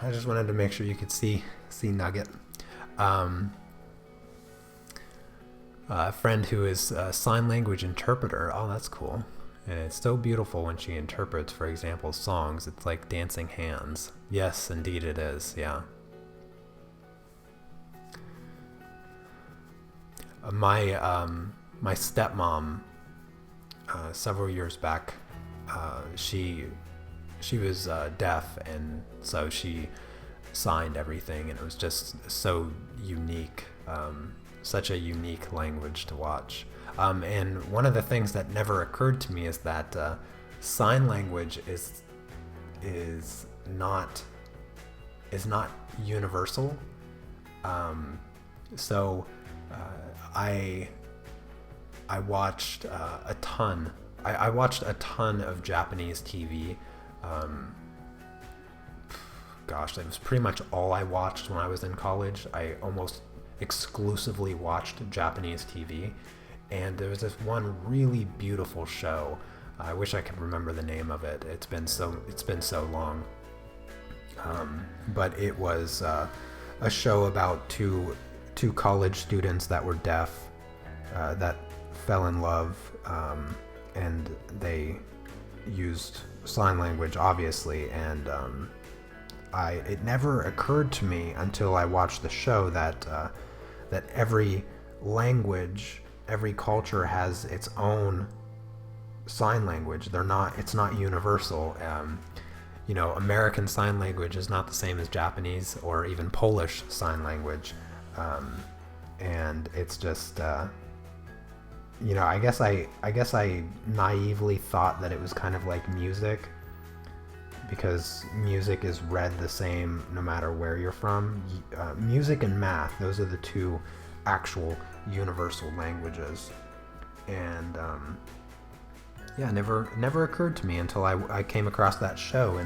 I just wanted to make sure you could see Nugget. A friend who is a sign language interpreter. Oh, that's cool. And it's so beautiful when she interprets, for example, songs. It's like dancing hands. Yes, indeed it is, yeah. My stepmom, several years back, she was deaf, and so she signed everything, and it was just so unique, such a unique language to watch. And one of the things that never occurred to me is that sign language is not universal. So I watched a ton. I watched a ton of Japanese TV. Gosh, that was pretty much all I watched when I was in college. I almost exclusively watched Japanese TV, and there was this one really beautiful show. I wish I could remember the name of it. It's been so long. But it was a show about two college students that were deaf that fell in love, and they used sign language, obviously, and it never occurred to me until I watched the show that every language, every culture has its own sign language. It's not universal. You know, American Sign Language is not the same as Japanese or even Polish Sign Language, and it's just you know, I guess I naively thought that it was kind of like music, because music is read the same no matter where you're from. Music and math, those are the two actual universal languages. And yeah, never occurred to me until I came across that show,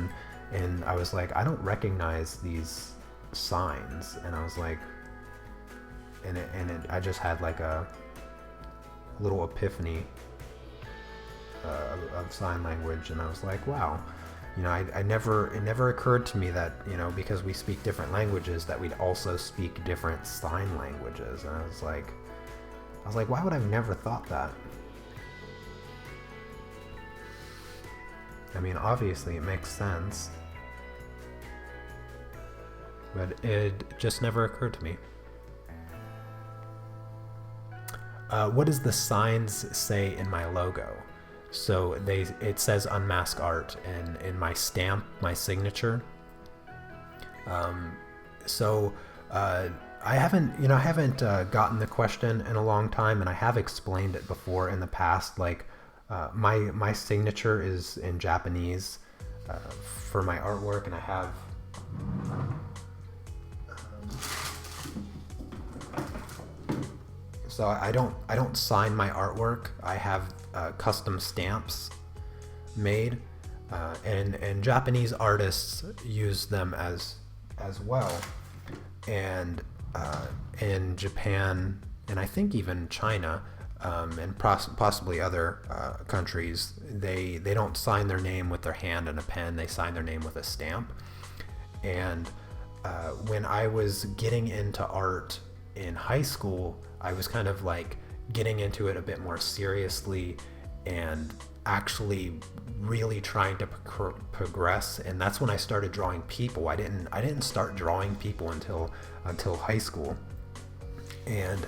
and I was like, I don't recognize these signs, and I was like, I just had like a little epiphany of sign language, and I was like, wow, you know, it never occurred to me that, you know, because we speak different languages, that we'd also speak different sign languages. And I was like, I was like, why would I have never thought that? I mean, obviously it makes sense, but it just never occurred to me. What does the signs say in my logo? So it says Unmask Art in my stamp, my signature. I haven't gotten the question in a long time, and I have explained it before in the past. Like, my signature is in Japanese for my artwork, and I have so I don't sign my artwork. I have custom stamps made, and Japanese artists use them as well. And in Japan, and I think even China, and possibly other countries, they don't sign their name with their hand in a pen. They sign their name with a stamp. And when I was getting into art in high school, I was kind of like getting into it a bit more seriously and actually really trying to progress. And that's when I started drawing people. I didn't start drawing people until high school. And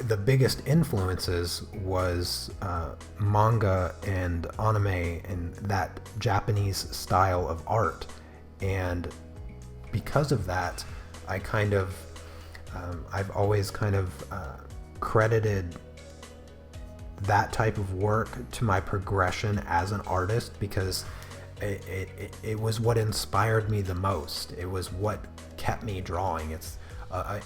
the biggest influences was manga and anime and that Japanese style of art. And because of that, I kind of I've always kind of credited that type of work to my progression as an artist, because it was what inspired me the most. It was what kept me drawing. It's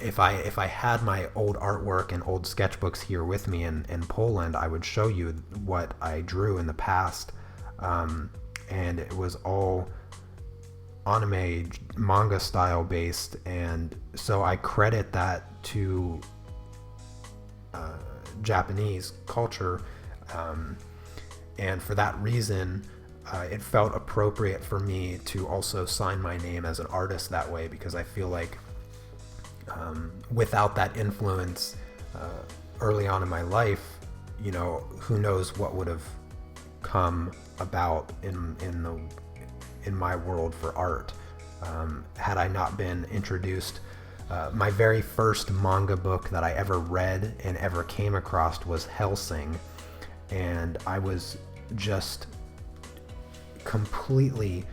if I had my old artwork and old sketchbooks here with me in Poland, I would show you what I drew in the past, and it was all anime manga style based, and so I credit that to Japanese culture, and for that reason it felt appropriate for me to also sign my name as an artist that way, because I feel like without that influence early on in my life, who knows what would have come about in my world for art, had I not been introduced. My very first manga book that I ever read and ever came across was Hellsing, and I was just completely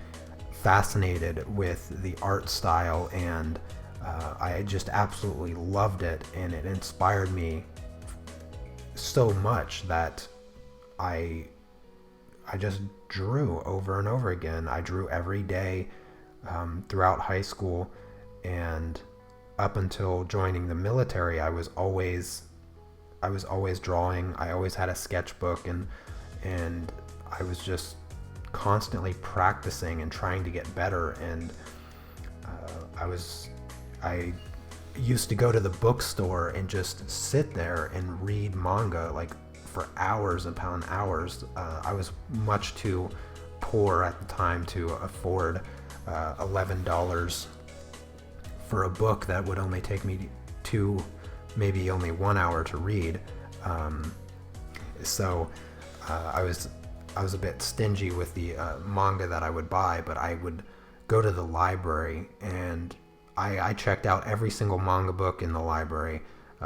fascinated with the art style, and I just absolutely loved it, and it inspired me so much that I just drew over and over again. I drew every day throughout high school, and up until joining the military, I was always drawing. I always had a sketchbook, and I was just constantly practicing and trying to get better. And I used to go to the bookstore and just sit there and read manga like for hours upon hours. I was much too poor at the time to afford $11 for a book that would only take me maybe only 1 hour to read. So I was a bit stingy with the manga that I would buy, but I would go to the library, and I checked out every single manga book in the library,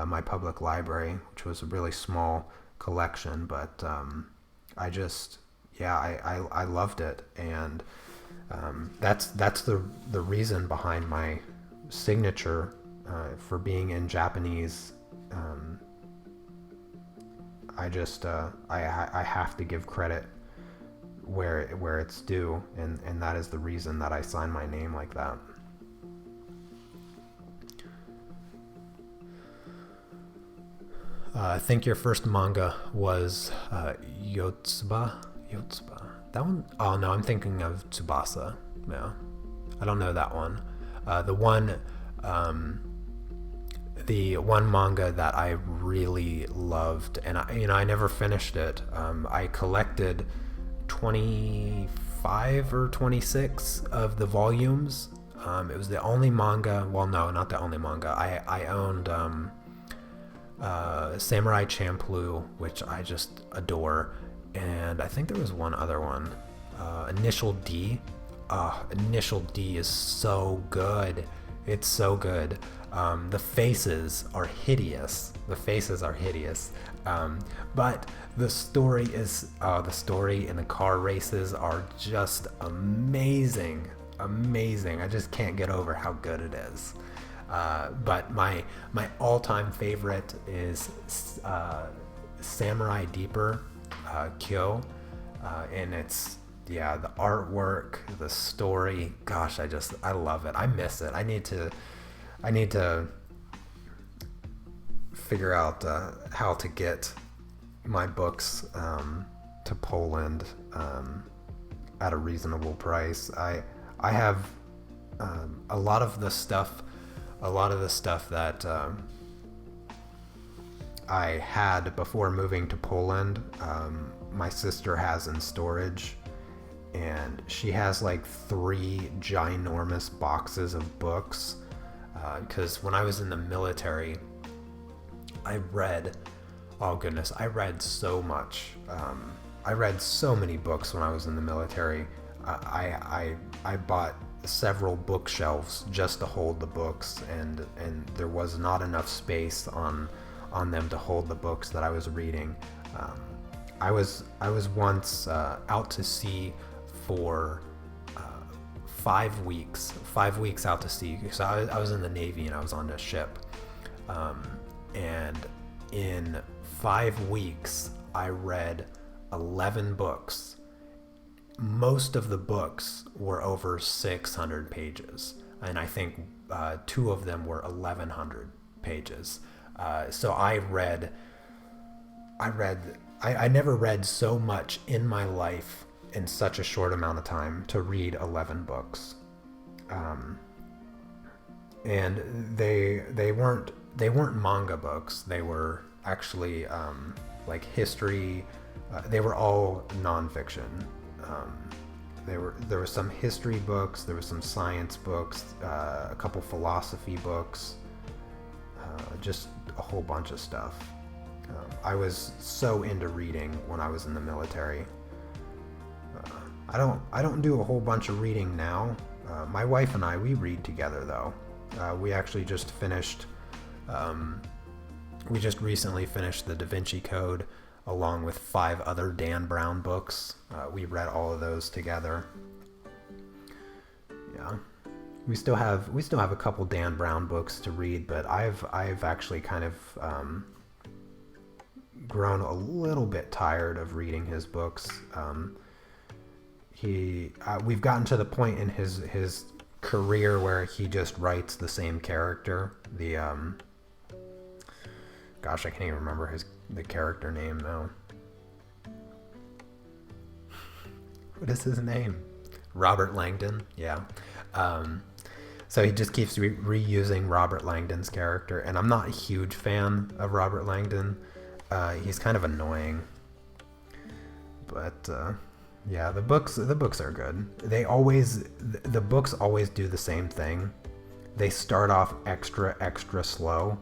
my public library, which was a really small collection, but I loved it, and that's the reason behind my signature for being in Japanese. I have to give credit where it's due, and that is the reason that I sign my name like that. I think your first manga was Yotsuba. That one? Oh no, I'm thinking of Tsubasa. Yeah, I don't know that one. The one manga that I really loved, and I never finished it. I collected 25 or 26 of the volumes. It was the only manga. Well, no, not the only manga. I owned Samurai Champloo, which I just adore, and I think there was one other one, Initial D. Initial D is so good. It's so good. The faces are hideous. But the story and the car races are just amazing. I just can't get over how good it is. But my all-time favorite is Samurai Deeper, Kyo, and it's the artwork, the story. Gosh, I love it. I miss it. I need to figure out how to get my books to Poland at a reasonable price. I have a lot of the stuff that I had before moving to Poland. My sister has in storage, and she has like 3 ginormous boxes of books. Because when I was in the military, I read so much. I read so many books when I was in the military. I bought several bookshelves just to hold the books, and there was not enough space on them to hold the books that I was reading. I was once out to sea for 5 weeks out to sea, because I was in the Navy and I was on a ship, and in 5 weeks I read 11 books. Most of the books were over 600 pages, and I think 2 of them were 1100 pages. So I never read so much in my life in such a short amount of time, to read 11 books. And they weren't manga books. They were actually like history. They were all nonfiction. There were some history books, there were some science books, a couple philosophy books, just a whole bunch of stuff. I was so into reading when I was in the military. I don't do a whole bunch of reading now. My wife and I, we read together though. We actually just finished, we just recently finished the Da Vinci Code, along with 5 other Dan Brown books. We read all of those together. Yeah, we still have a couple Dan Brown books to read, but I've actually kind of grown a little bit tired of reading his books. We've gotten to the point in his career where he just writes the same character. Gosh, I can't even remember the character name now. What is his name? Robert Langdon. Yeah. So he just keeps reusing Robert Langdon's character, and I'm not a huge fan of Robert Langdon. He's kind of annoying. But yeah, the books are good. The books always do the same thing. They start off extra slow,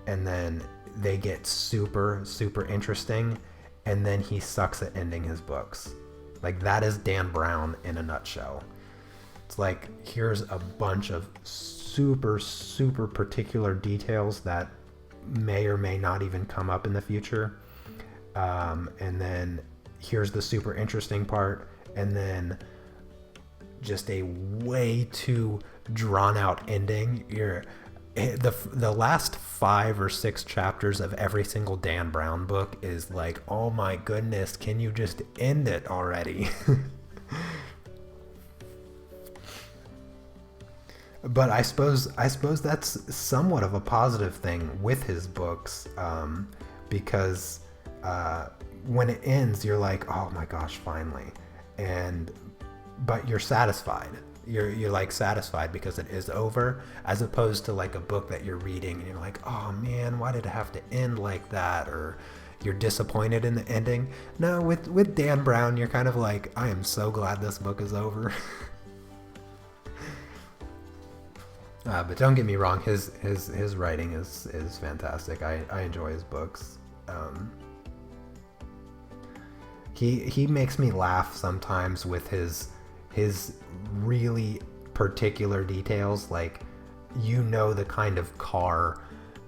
and then they get super interesting, and then he sucks at ending his books. Like, that is Dan Brown in a nutshell. It's like, here's a bunch of super particular details that may or may not even come up in the future, and then here's the super interesting part, and then just a way too drawn out ending. The last 5 or 6 chapters of every single Dan Brown book is like, oh my goodness, can you just end it already? But I suppose that's somewhat of a positive thing with his books, because when it ends, you're like, oh my gosh, finally, but you're satisfied. You're like satisfied because it is over, as opposed to like a book that you're reading and you're like, oh man, why did it have to end like that? Or you're disappointed in the ending. No, with Dan Brown, you're kind of like, I am so glad this book is over. But don't get me wrong, his writing is fantastic. I enjoy his books. He makes me laugh sometimes with his really particular details, like, you know, the kind of car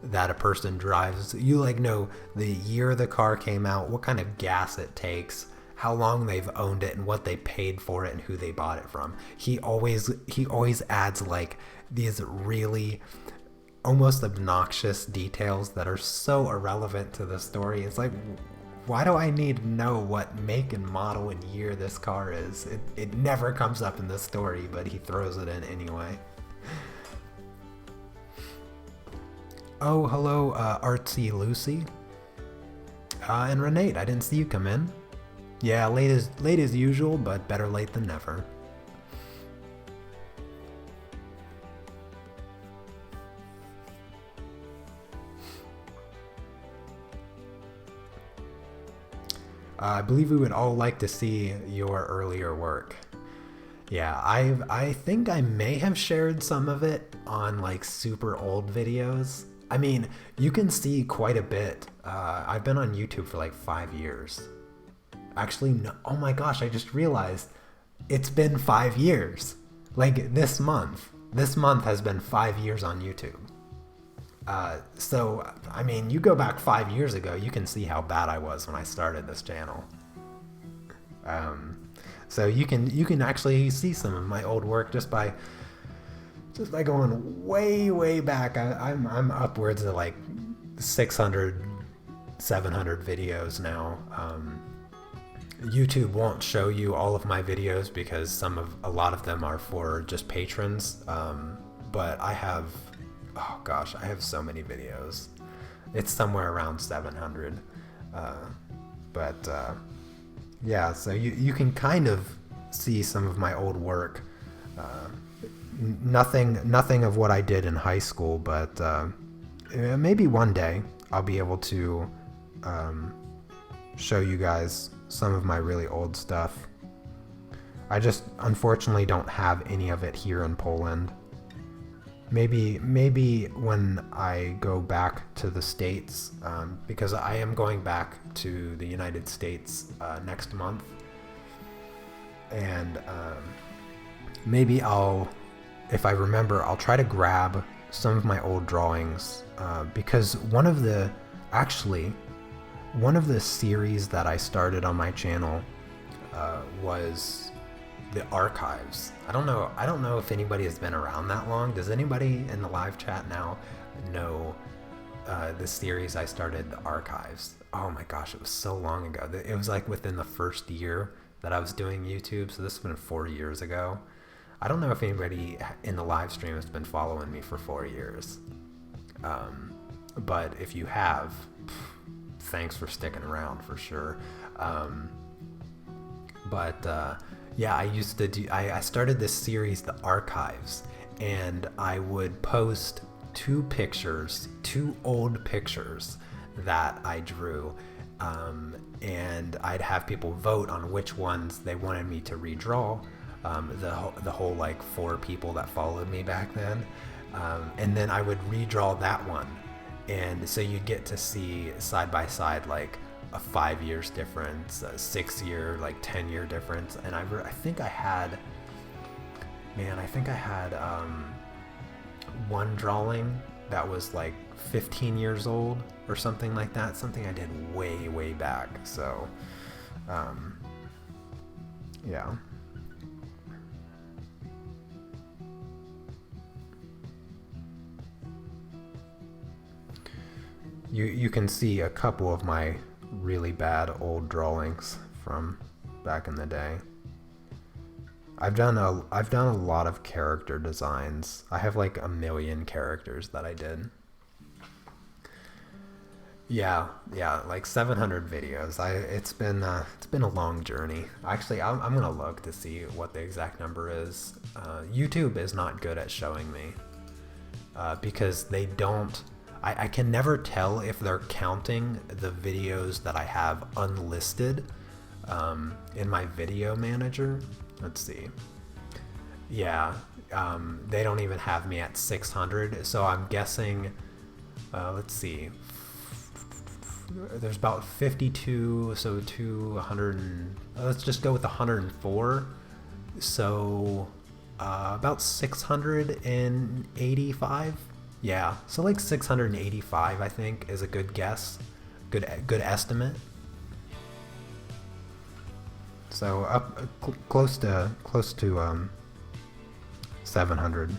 that a person drives. You like know the year the car came out, what kind of gas it takes, how long they've owned it, and what they paid for it, and who they bought it from. He always adds like these really almost obnoxious details that are so irrelevant to the story. It's like, why do I need to know what make and model and year this car is? It never comes up in the story, but he throws it in anyway. Oh, hello, Artsy Lucy. And Renate, I didn't see you come in. Yeah, late as usual, but better late than never. I believe we would all like to see your earlier work. Yeah, I think I may have shared some of it on like super old videos. I mean, you can see quite a bit. I've been on YouTube for like 5 years. Actually, no, oh my gosh, I just realized it's been 5 years. Like this month. This month has been 5 years on YouTube. So, I mean, you go back 5 years ago, you can see how bad I was when I started this channel. So you can actually see some of my old work just by going way back. I'm upwards of like 600, 700 videos now. YouTube won't show you all of my videos because a lot of them are for just patrons. But I have, oh gosh, I have so many videos. It's somewhere around 700. Yeah, so you can kind of see some of my old work. Nothing of what I did in high school, but maybe one day I'll be able to show you guys some of my really old stuff. I just unfortunately don't have any of it here in Poland. Maybe when I go back to the States, because I am going back to the United States next month, and maybe if I remember, I'll try to grab some of my old drawings, because one of the series that I started on my channel was the archives. I don't know if anybody has been around that long. Does anybody in the live chat now know the series I started, the archives? Oh my gosh, it was so long ago. It was like within the first year that I was doing YouTube, so this has been 4 years ago. I don't know if anybody in the live stream has been following me for 4 years. But if you have, thanks for sticking around for sure. Yeah, I started this series, The Archives, and I would post two old pictures that I drew, and I'd have people vote on which ones they wanted me to redraw, the whole like 4 people that followed me back then, and then I would redraw that one, and so you'd get to see side by side like a 5 years difference, a 6 year, like 10 year difference. And I think I had one drawing that was like 15 years old or something like that, something I did way back. So yeah. You can see a couple of my really bad old drawings from back in the day. I've done a lot of character designs. I have like 1 million characters that I did. Yeah, like 700 videos. It's been a long journey. Actually, I'm gonna look to see what the exact number is. YouTube is not good at showing me because they don't. I can never tell if they're counting the videos that I have unlisted in my video manager. Let's see. Yeah, they don't even have me at 600, so I'm guessing, let's see, there's about 52, so 200, let's just go with 104, so about 685. Yeah, so like 685 I think is a good guess, good estimate. So up close to 700.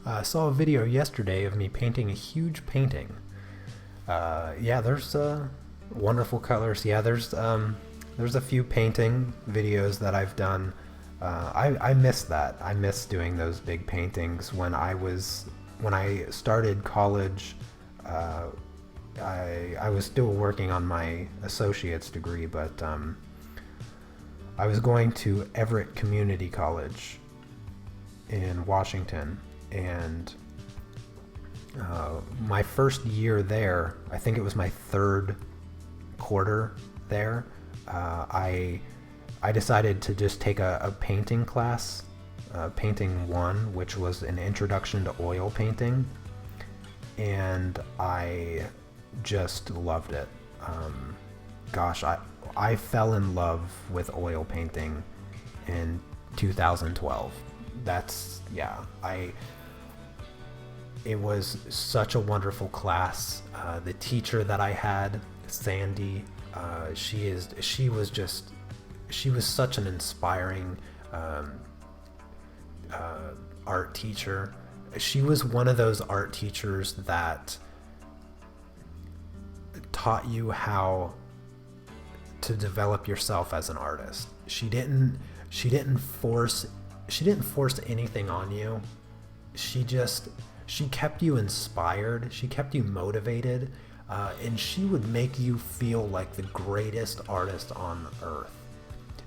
I saw a video yesterday of me painting a huge painting. Yeah, there's wonderful colors. Yeah, there's a few painting videos that I've done. I miss that. I miss doing those big paintings. When I started college, I was still working on my associate's degree, but I was going to Everett Community College in Washington, and my first year there, I think it was my third quarter there, I decided to just take a painting class, painting 1, which was an introduction to oil painting, and I just loved it. Gosh, I fell in love with oil painting in 2012. That's, yeah, it was such a wonderful class. The teacher that I had, Sandy, she was such an inspiring art teacher. She was one of those art teachers that taught you how to develop yourself as an artist. She didn't force anything on you. She kept you inspired. She kept you motivated, and she would make you feel like the greatest artist on earth.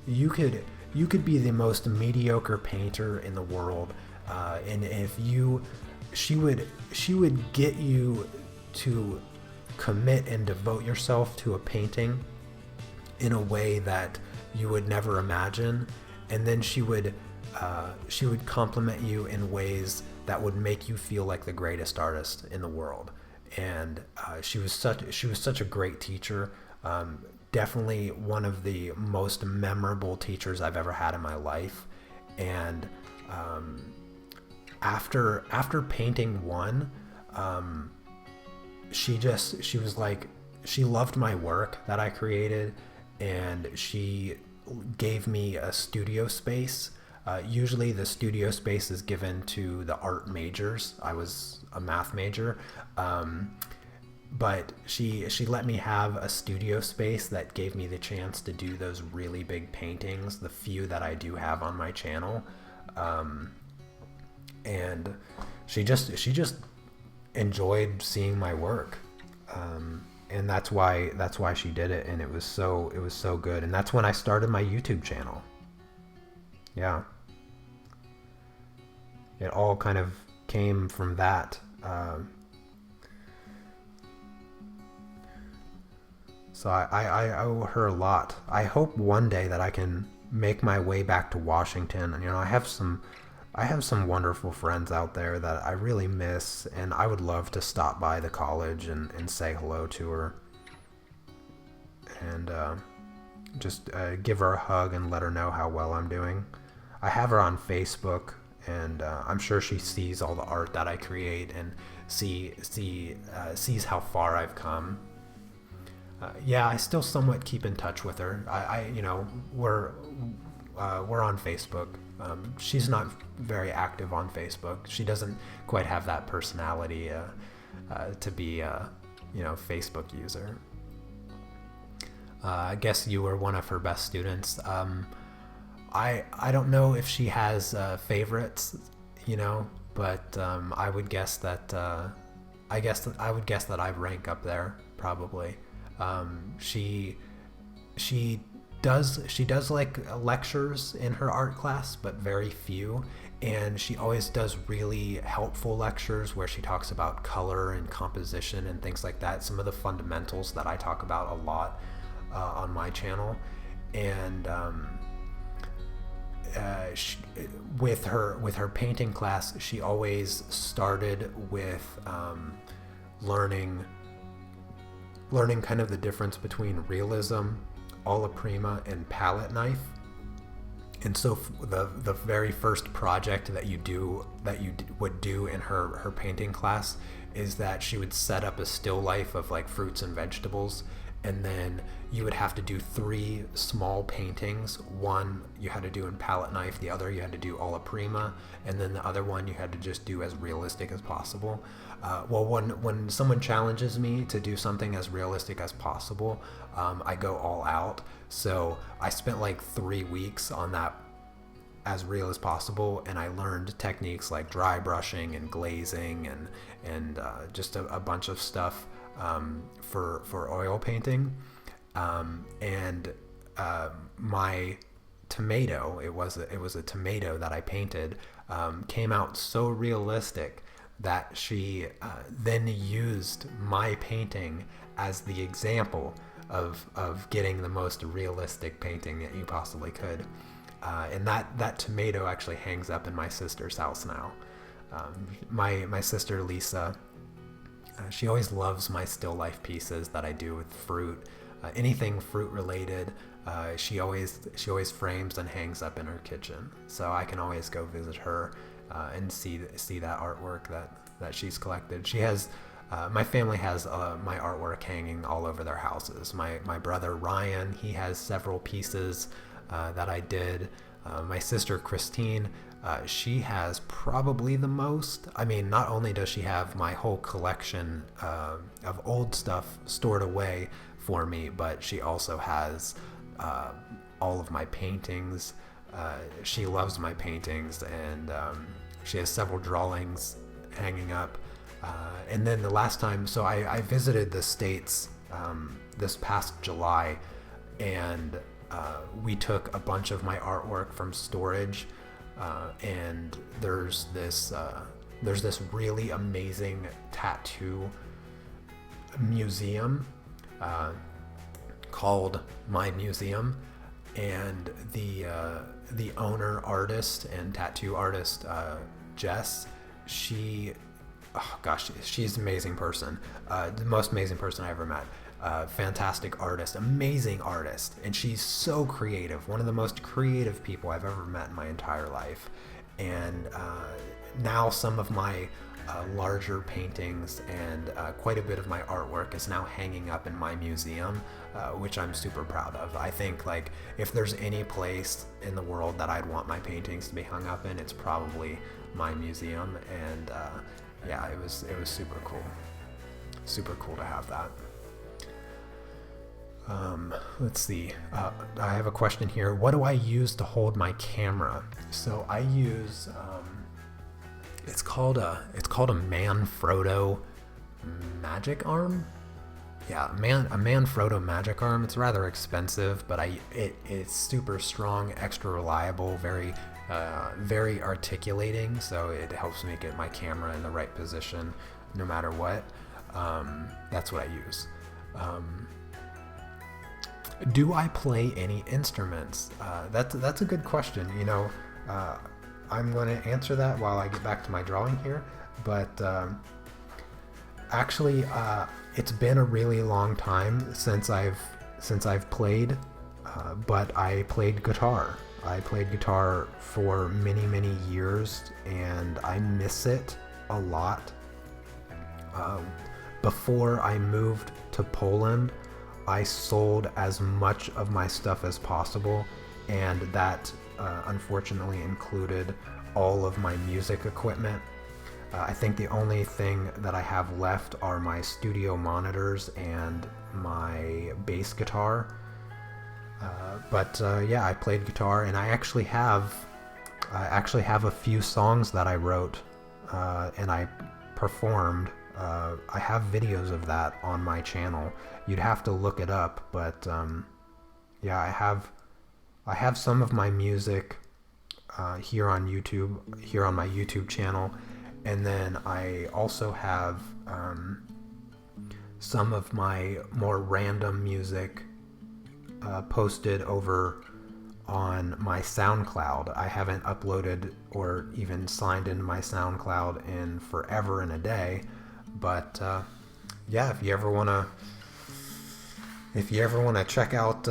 You could be the most mediocre painter in the world, and she would get you to commit and devote yourself to a painting in a way that you would never imagine, and then she would compliment you in ways that would make you feel like the greatest artist in the world. And she was such a great teacher. Definitely one of the most memorable teachers I've ever had in my life. And after painting 1, she was like, she loved my work that I created, and she gave me a studio space. Usually the studio space is given to the art majors. I was a math major, but she let me have a studio space that gave me the chance to do those really big paintings, the few that I do have on my channel, and she just enjoyed seeing my work, and that's why she did it, and it was so good, and that's when I started my YouTube channel. Yeah, it all kind of came from that. So I owe her a lot. I hope one day that I can make my way back to Washington. You know, I have some wonderful friends out there that I really miss, and I would love to stop by the college and say hello to her, and just give her a hug and let her know how well I'm doing. I have her on Facebook, and I'm sure she sees all the art that I create and sees how far I've come. Yeah, I still somewhat keep in touch with her. We're on Facebook. She's not very active on Facebook. She doesn't quite have that personality to be a Facebook user. I guess you were one of her best students. I don't know if she has favorites, but I would guess that I rank up there probably. She does like lectures in her art class, but very few. And she always does really helpful lectures where she talks about color and composition and things like that. Some of the fundamentals that I talk about a lot on my channel. And with her painting class, she always started with learning kind of the difference between realism, alla prima, and palette knife. And so the very first project that you would do in her painting class is that she would set up a still life of like fruits and vegetables, and then you would have to do 3 small paintings. One you had to do in palette knife, the other you had to do alla prima, and then the other one you had to just do as realistic as possible. Well, when someone challenges me to do something as realistic as possible, I go all out. So I spent like 3 weeks on that, as real as possible, and I learned techniques like dry brushing and glazing and just a bunch of stuff for oil painting. My tomato, it was a tomato that I painted, came out so realistic that she then used my painting as the example of getting the most realistic painting that you possibly could. And that tomato actually hangs up in my sister's house now. My sister Lisa, she always loves my still life pieces that I do with fruit, anything fruit related. She always frames and hangs up in her kitchen, so I can always go visit her and see that artwork that she's collected. She has my family has my artwork hanging all over their houses. My brother Ryan, he has several pieces that I did. My sister Christine, she has probably the most. I mean, not only does she have my whole collection of old stuff stored away for me, but she also has all of my paintings. She loves my paintings, and she has several drawings hanging up. And then the last time, so I visited the States this past July, and we took a bunch of my artwork from storage, and there's this really amazing tattoo museum called My Museum, and the owner, artist, and tattoo artist Jess, she's an amazing person, the most amazing person I ever met. Fantastic artist, amazing artist, and she's so creative, one of the most creative people I've ever met in my entire life. And now some of my larger paintings and quite a bit of my artwork is now hanging up in my museum, which I'm super proud of. I think, like, if there's any place in the world that I'd want my paintings to be hung up in, it's probably my museum. And yeah, it was super cool to have that. Let's see. I have a question here. What do I use to hold my camera? So I use it's called a Manfrotto magic arm. Yeah, a Manfrotto magic arm. It's rather expensive, but it's super strong, extra reliable, very articulating. So it helps me get my camera in the right position, no matter what. That's what I use. Do I play any instruments? That's a good question. You know, I'm going to answer that while I get back to my drawing here. But actually, it's been a really long time since I've played. But I played guitar. I played guitar for many years, and I miss it a lot. Before I moved to Poland, I sold as much of my stuff as possible, and that unfortunately included all of my music equipment. I think the only thing that I have left are my studio monitors and my bass guitar. But yeah, I played guitar, and I actually have a few songs that I wrote and I performed I have videos of that on my channel. You'd have to look it up, but yeah, I have some of my music here on YouTube, here on my YouTube channel, and then I also have some of my more random music posted over on my SoundCloud. I haven't uploaded or even signed into my SoundCloud in forever and a day, but yeah, if you ever want to check out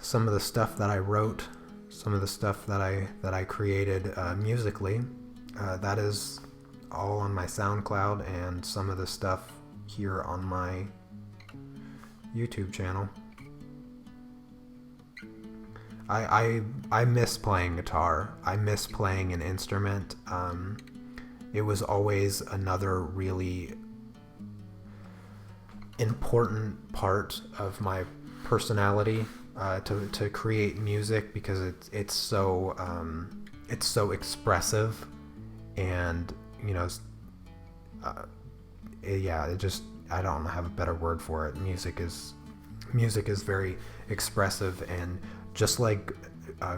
some of the stuff that I wrote, some of the stuff that I created musically, that is all on my SoundCloud, and some of the stuff here on my YouTube channel. I miss playing guitar. I miss playing an instrument. It was always another really important part of my personality to create music, because it's so expressive, and yeah, it just, I don't have a better word for it. Music is very expressive, and just like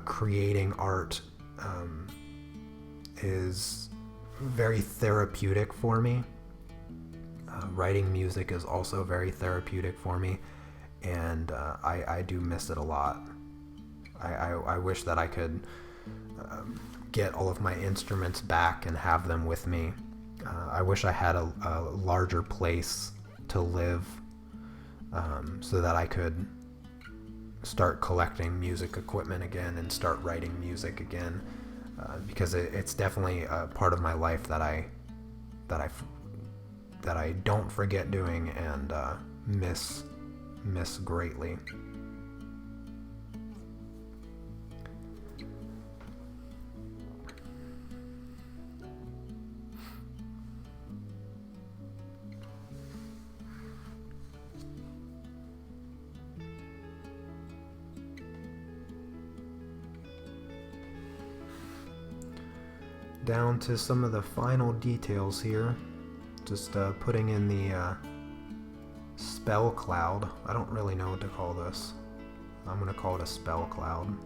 creating art is very therapeutic for me. Writing music is also very therapeutic for me, and I do miss it a lot. I wish that I could get all of my instruments back and have them with me. I wish I had a larger place to live, so that I could start collecting music equipment again and start writing music again, because it's definitely a part of my life that I don't forget doing, and miss greatly. Down to some of the final details here. Just putting in the spell cloud. I don't really know what to call this. I'm going to call it a spell cloud.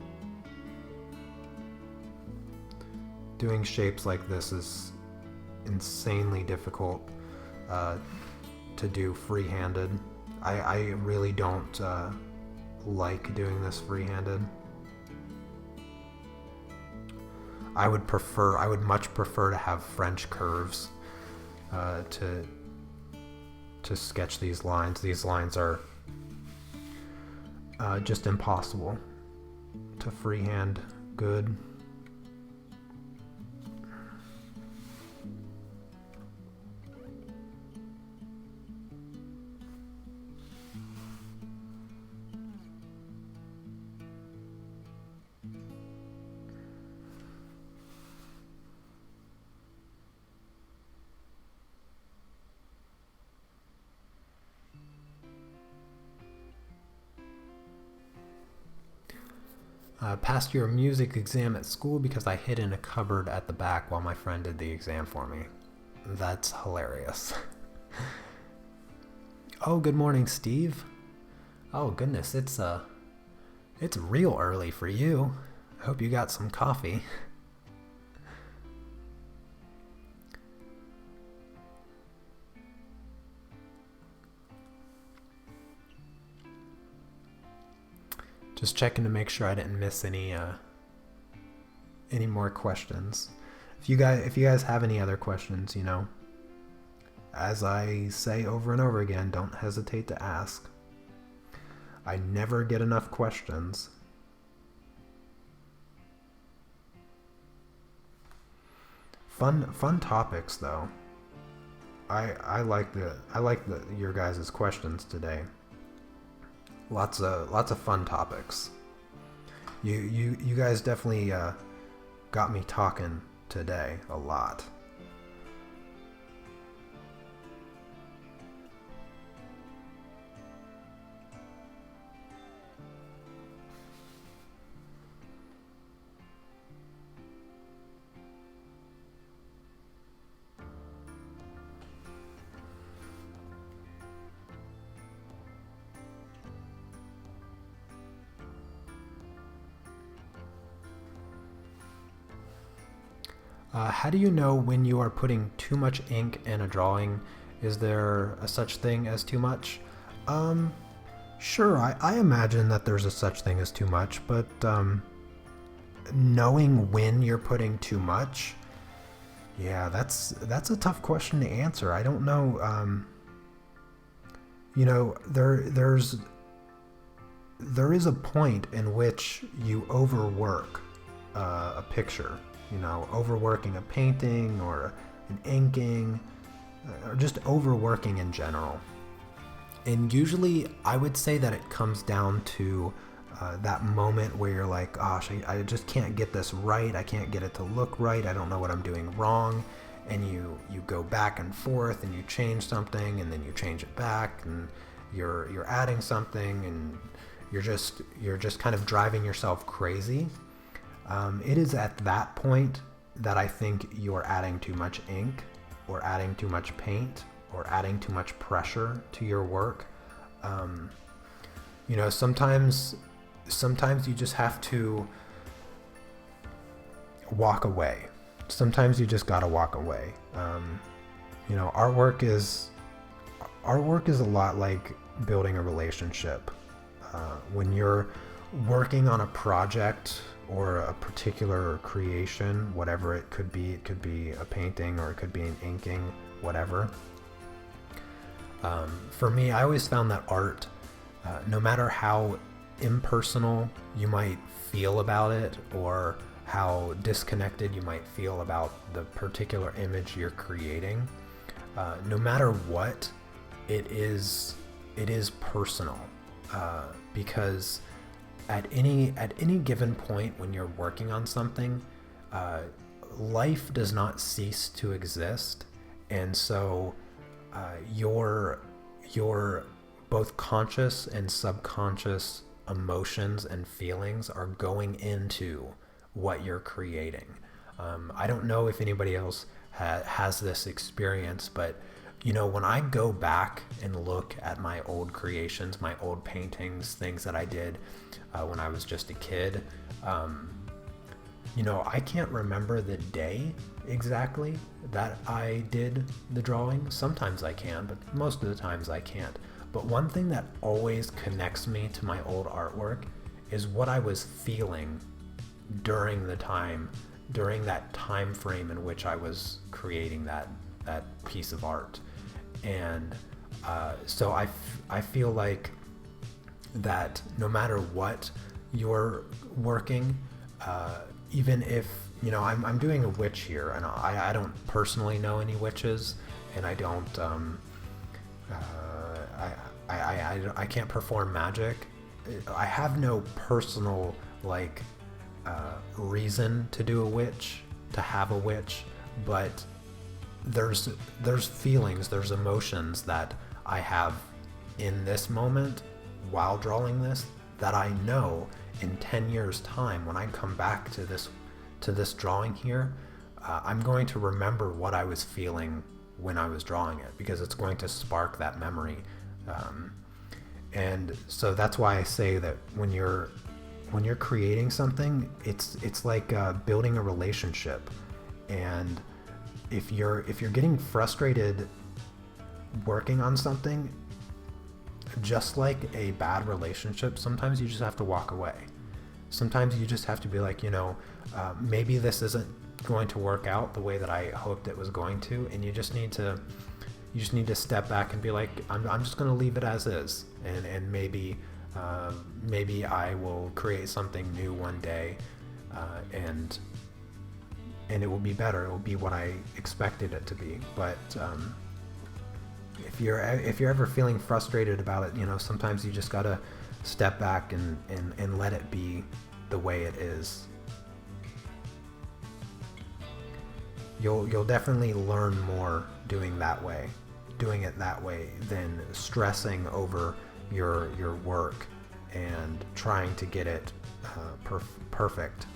Doing shapes like this is insanely difficult to do free-handed. I really don't like doing this free-handed. I would much prefer to have French curves to sketch these lines. These lines are just impossible to freehand good. Passed your music exam at school because I hid in a cupboard at the back while my friend did the exam for me. That's hilarious. Oh, good morning, Steve. Oh goodness, it's real early for you. I hope you got some coffee. Just checking to make sure I didn't miss any more questions. If you guys have any other questions, as I say over and over again, don't hesitate to ask. I never get enough questions. Fun topics though. I like your guys' questions today. Lots of fun topics. You guys definitely got me talking today a lot. How do you know when you are putting too much ink in a drawing? Is there a such thing as too much? Sure, I imagine that there's a such thing as too much, but knowing when you're putting too much, yeah, that's a tough question to answer. I don't know. There is a point in which you overwork a picture. Overworking a painting or an inking, or just overworking in general. And usually I would say that it comes down to that moment where you're like, gosh, I just can't get this right. I can't get it to look right. I don't know what I'm doing wrong. And you go back and forth and you change something and then you change it back and you're adding something and you're just kind of driving yourself crazy. It is at that point that I think you're adding too much ink or adding too much paint or adding too much pressure to your work. Sometimes you just have to walk away. Sometimes you just gotta walk away. Artwork is a lot like building a relationship. When you're working on a project or a particular creation, whatever it could be a painting or it could be an inking, whatever. For me, I always found that art, no matter how impersonal you might feel about it or how disconnected you might feel about the particular image you're creating, no matter what, it is personal, because at any given point when you're working on something, life does not cease to exist, and so your both conscious and subconscious emotions and feelings are going into what you're creating. I don't know if anybody else has this experience, but when I go back and look at my old creations, my old paintings, things that I did when I was just a kid, I can't remember the day exactly that I did the drawing. Sometimes I can, but most of the times I can't. But one thing that always connects me to my old artwork is what I was feeling during that time frame in which I was creating that piece of art. And so I feel like that no matter what you're working, even if I'm doing a witch here, and I don't personally know any witches, and I don't I can't perform magic. I have no personal reason to do a witch, to have a witch, but there's feelings, there's emotions that I have in this moment while drawing this that I know in 10 years time, when I come back to this drawing here, I'm going to remember what I was feeling when I was drawing it, because it's going to spark that memory. And so that's why I say that when you're creating something, it's like building a relationship. And if you're getting frustrated working on something, just like a bad relationship, sometimes you just have to walk away. Sometimes you just have to be like, maybe this isn't going to work out the way that I hoped it was going to, and you just need to step back and be like, I'm just going to leave it as is, and maybe I will create something new one day, and it will be better. It will be what I expected it to be. But if you're ever feeling frustrated about it, sometimes you just gotta step back and let it be the way it is. You'll definitely learn more doing it that way than stressing over your work and trying to get it perfect.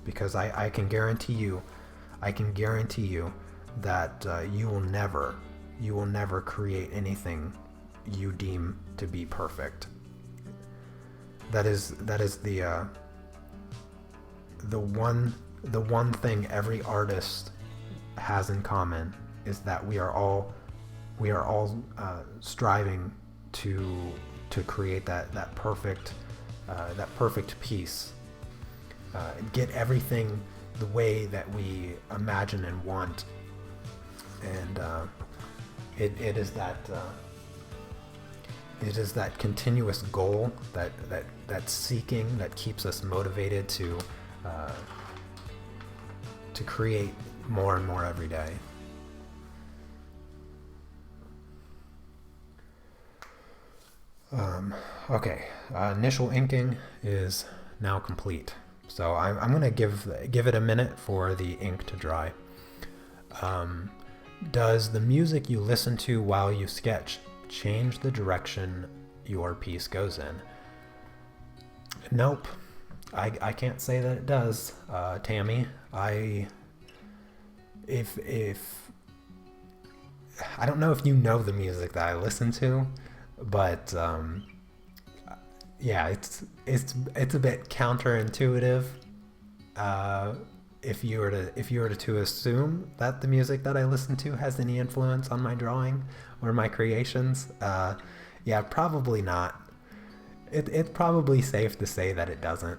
Because I can guarantee you that you will never create anything you deem to be perfect. That is the one the one thing every artist has in common is that we are all striving to create that perfect piece, get everything the way that we imagine and want, and it is that continuous goal, that seeking, that keeps us motivated to create more and more every day. Okay, initial inking is now complete, so I'm gonna give it a minute for the ink to dry. Does the music you listen to while you sketch change the direction your piece goes in? Nope, I can't say that it does, Tammy. I don't know if you know the music that I listen to, but yeah, it's a bit counterintuitive. If you were to assume that the music that I listen to has any influence on my drawing or my creations, yeah, probably not. It's probably safe to say that it doesn't.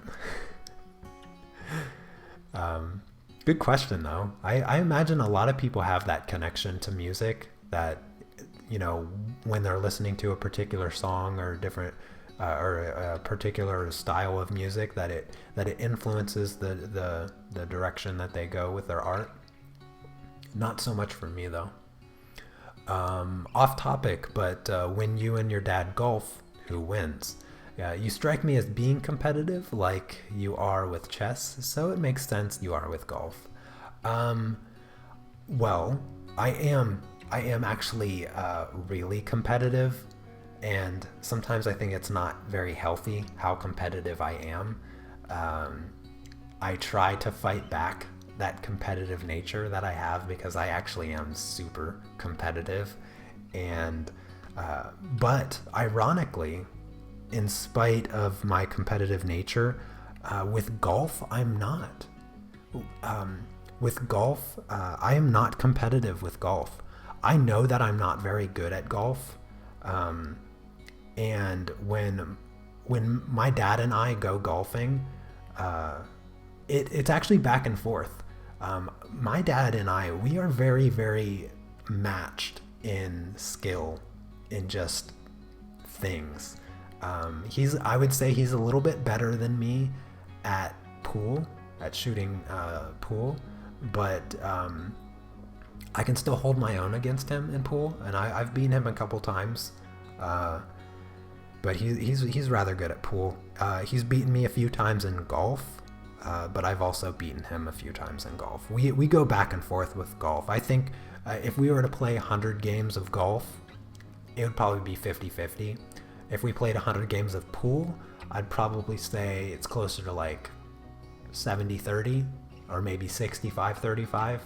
Good question, though. I imagine a lot of people have that connection to music, that, you know, when they're listening to a particular song or different or a particular style of music, that it influences the direction that they go with their art. Not so much for me, though. Off topic, but when you and your dad golf, who wins? You strike me as being competitive, like you are with chess, so it makes sense you are with golf. Well, I am actually really competitive, and sometimes I think it's not very healthy how competitive I am. I try to fight back that competitive nature that I have, because I actually am super competitive, and but ironically, in spite of my competitive nature, with golf I'm not. With golf, I am not competitive with golf. I know that I'm not very good at golf, and when my dad and I go golfing, it's actually back and forth. My dad and I, we are very, very matched in skill, in just things. I would say he's a little bit better than me at shooting pool, but I can still hold my own against him in pool, and I've beaten him a couple times. But he's rather good at pool. He's beaten me a few times in golf, but I've also beaten him a few times in golf. We go back and forth with golf. I think if we were to play 100 games of golf, it would probably be 50-50. If we played 100 games of pool, I'd probably say it's closer to like 70-30, or maybe 65-35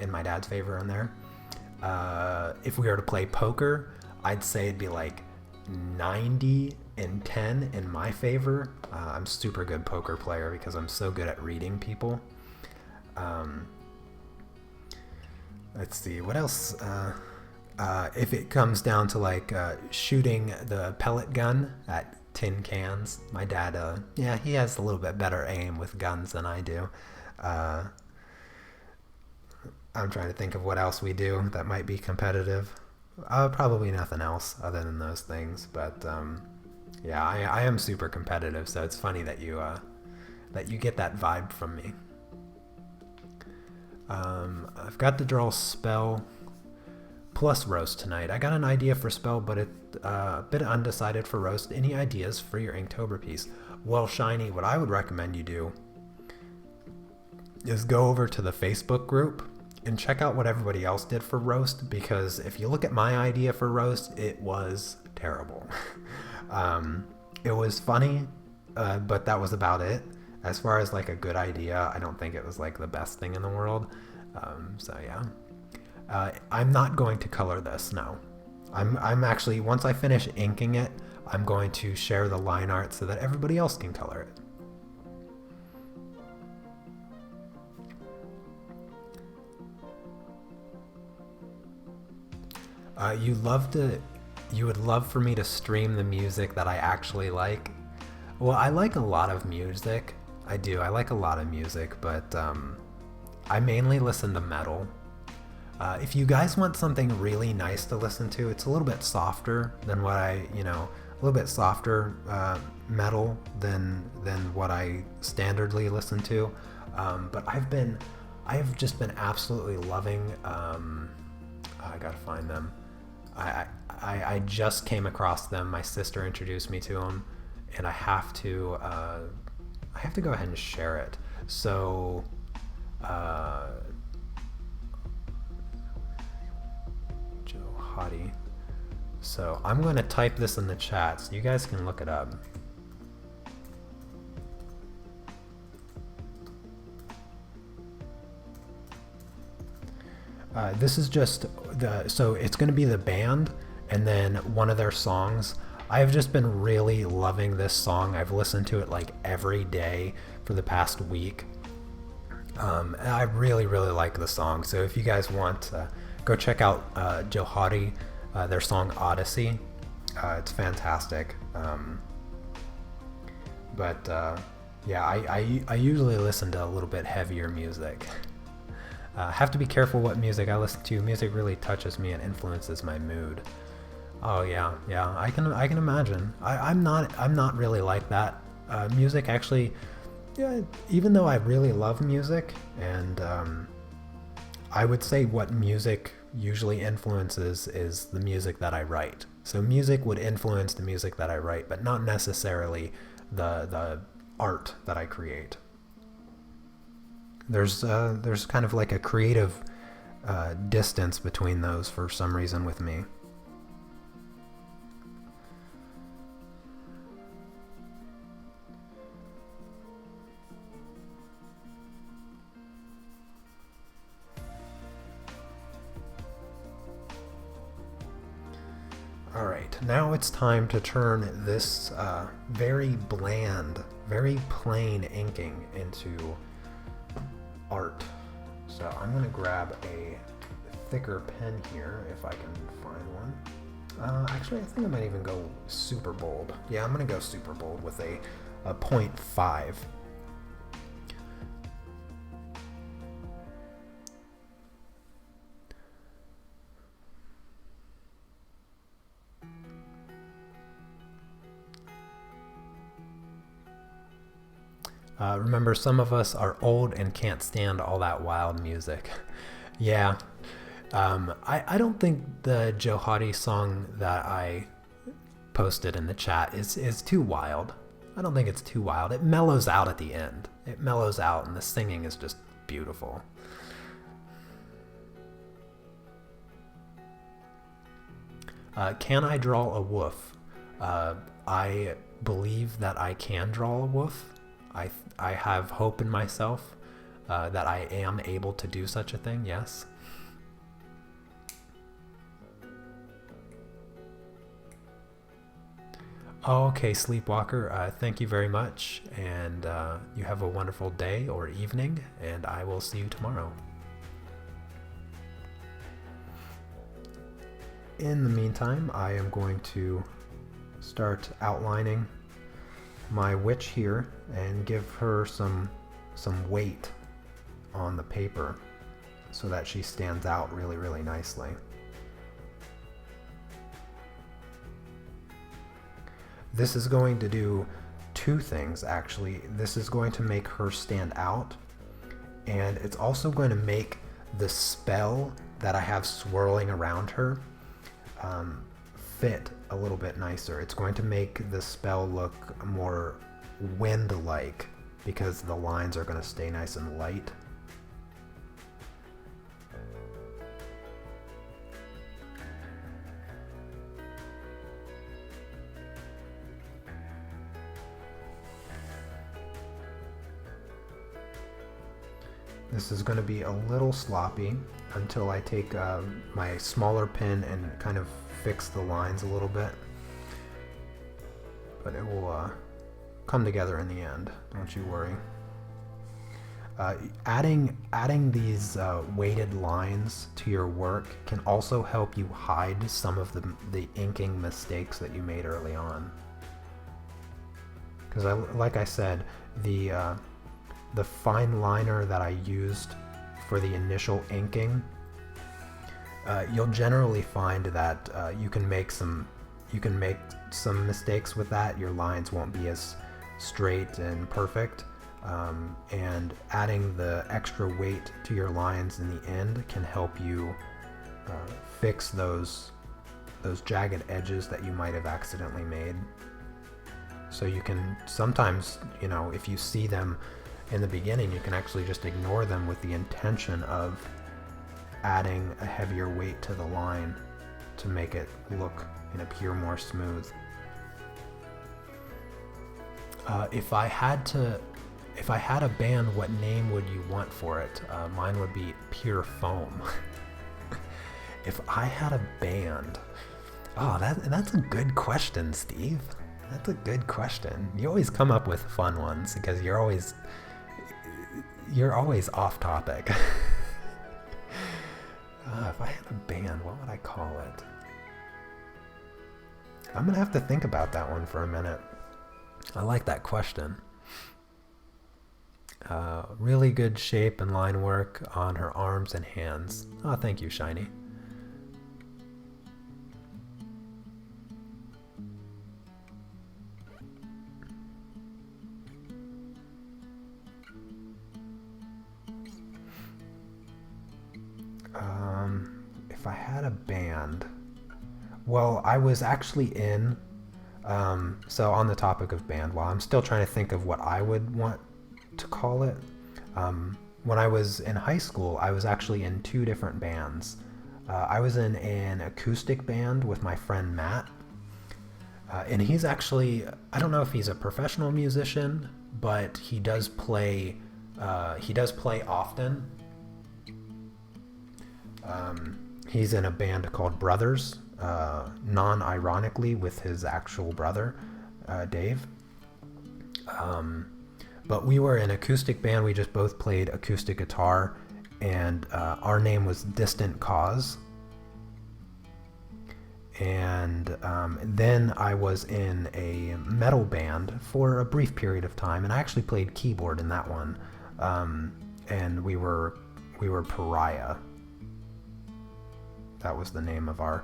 in my dad's favor in there. If we were to play poker, I'd say it'd be like 90-10 in my favor. I'm a super good poker player because I'm so good at reading people. Let's see, what else? If it comes down to like shooting the pellet gun at tin cans, my dad, yeah, he has a little bit better aim with guns than I do. I'm trying to think of what else we do that might be competitive. Probably nothing else other than those things, but yeah, I am super competitive, so it's funny that you get that vibe from me. I've got to draw spell plus roast tonight. I got an idea for spell, but it's a bit undecided for roast. Any ideas for your Inktober piece? Well, Shiny, what I would recommend you do is go over to the Facebook group and check out what everybody else did for roast, because if you look at my idea for roast, it was terrible. It was funny, but that was about it. As far as like a good idea, I don't think it was like the best thing in the world. So yeah. I'm not going to color this, no. I'm actually, once I finish inking it, I'm going to share the line art so that everybody else can color it. You would love for me to stream the music that I actually like. Well, I like a lot of music. I do. I like a lot of music, but I mainly listen to metal. If you guys want something really nice to listen to, it's a little bit softer than what a little bit softer metal than what I standardly listen to. But I've just been absolutely loving. I gotta find them. I just came across them. My sister introduced me to them, and I have to go ahead and share it. So, Hobbies. So I'm going to type this in the chat so you guys can look it up. This is just so it's going to be the band and then one of their songs. I've just been really loving this song. I've listened to it like every day for the past week. I really like the song. So if you guys want, go check out Hobbies, their song Odyssey. It's fantastic. Yeah, I usually listen to a little bit heavier music. Have to be careful what music I listen to. Music really touches me and influences my mood. Oh yeah, I can imagine. I'm not really like that. Music actually, yeah. Even though I really love music, and I would say what music usually influences is the music that I write. So music would influence the music that I write, but not necessarily the art that I create. There's kind of like a creative distance between those for some reason with me. Alright, now it's time to turn this very bland, very plain inking into art. So I'm going to grab a thicker pen here if I can find one. Actually, I think I might even go super bold. Yeah, I'm going to go super bold with a 0.5. Remember, some of us are old and can't stand all that wild music. Yeah. I don't think the Hobbies song that I posted in the chat is too wild. I don't think it's too wild. It mellows out at the end. It mellows out and the singing is just beautiful. Can I draw a wolf? I believe that I can draw a wolf. I have hope in myself that I am able to do such a thing, yes. Oh, okay, Sleepwalker, thank you very much, and you have a wonderful day or evening, and I will see you tomorrow. In the meantime, I am going to start outlining my witch here and give her some weight on the paper so that she stands out really nicely. This is going to do two things actually. This is going to make her stand out, and it's also going to make the spell that I have swirling around her fit a little bit nicer. It's going to make the spell look more wind-like because the lines are going to stay nice and light. This is going to be a little sloppy until I take my smaller pen and kind of fix the lines a little bit, but it will come together in the end, don't you worry. Adding these weighted lines to your work can also help you hide some of the inking mistakes that you made early on. Because like I said, the fine liner that I used for the initial inking, you'll generally find that you can make some mistakes with that. Your lines won't be as straight and perfect, and adding the extra weight to your lines in the end can help you fix those jagged edges that you might have accidentally made. So you can sometimes, if you see them in the beginning, you can actually just ignore them with the intention of adding a heavier weight to the line to make it look and appear more smooth. If I had a band, what name would you want for it? Mine would be Pure Foam. If I had a band, that's a good question, Steve. That's a good question. You always come up with fun ones because you're always off topic. If I had a band, what would I call it? I'm gonna have to think about that one for a minute. I like that question. Really good shape and line work on her arms and hands. Oh, thank you, Shiny. If I had a band, well, I was actually in, so on the topic of band, while I'm still trying to think of what I would want to call it, when I was in high school, I was actually in 2 different bands. I was in an acoustic band with my friend Matt, and he's actually, I don't know if he's a professional musician, but he does play often. He's in a band called Brothers, non-ironically with his actual brother, Dave. But we were an acoustic band. We just both played acoustic guitar, and our name was Distant Cause. And then I was in a metal band for a brief period of time, and I actually played keyboard in that one. And we were Pariah. That was the name of our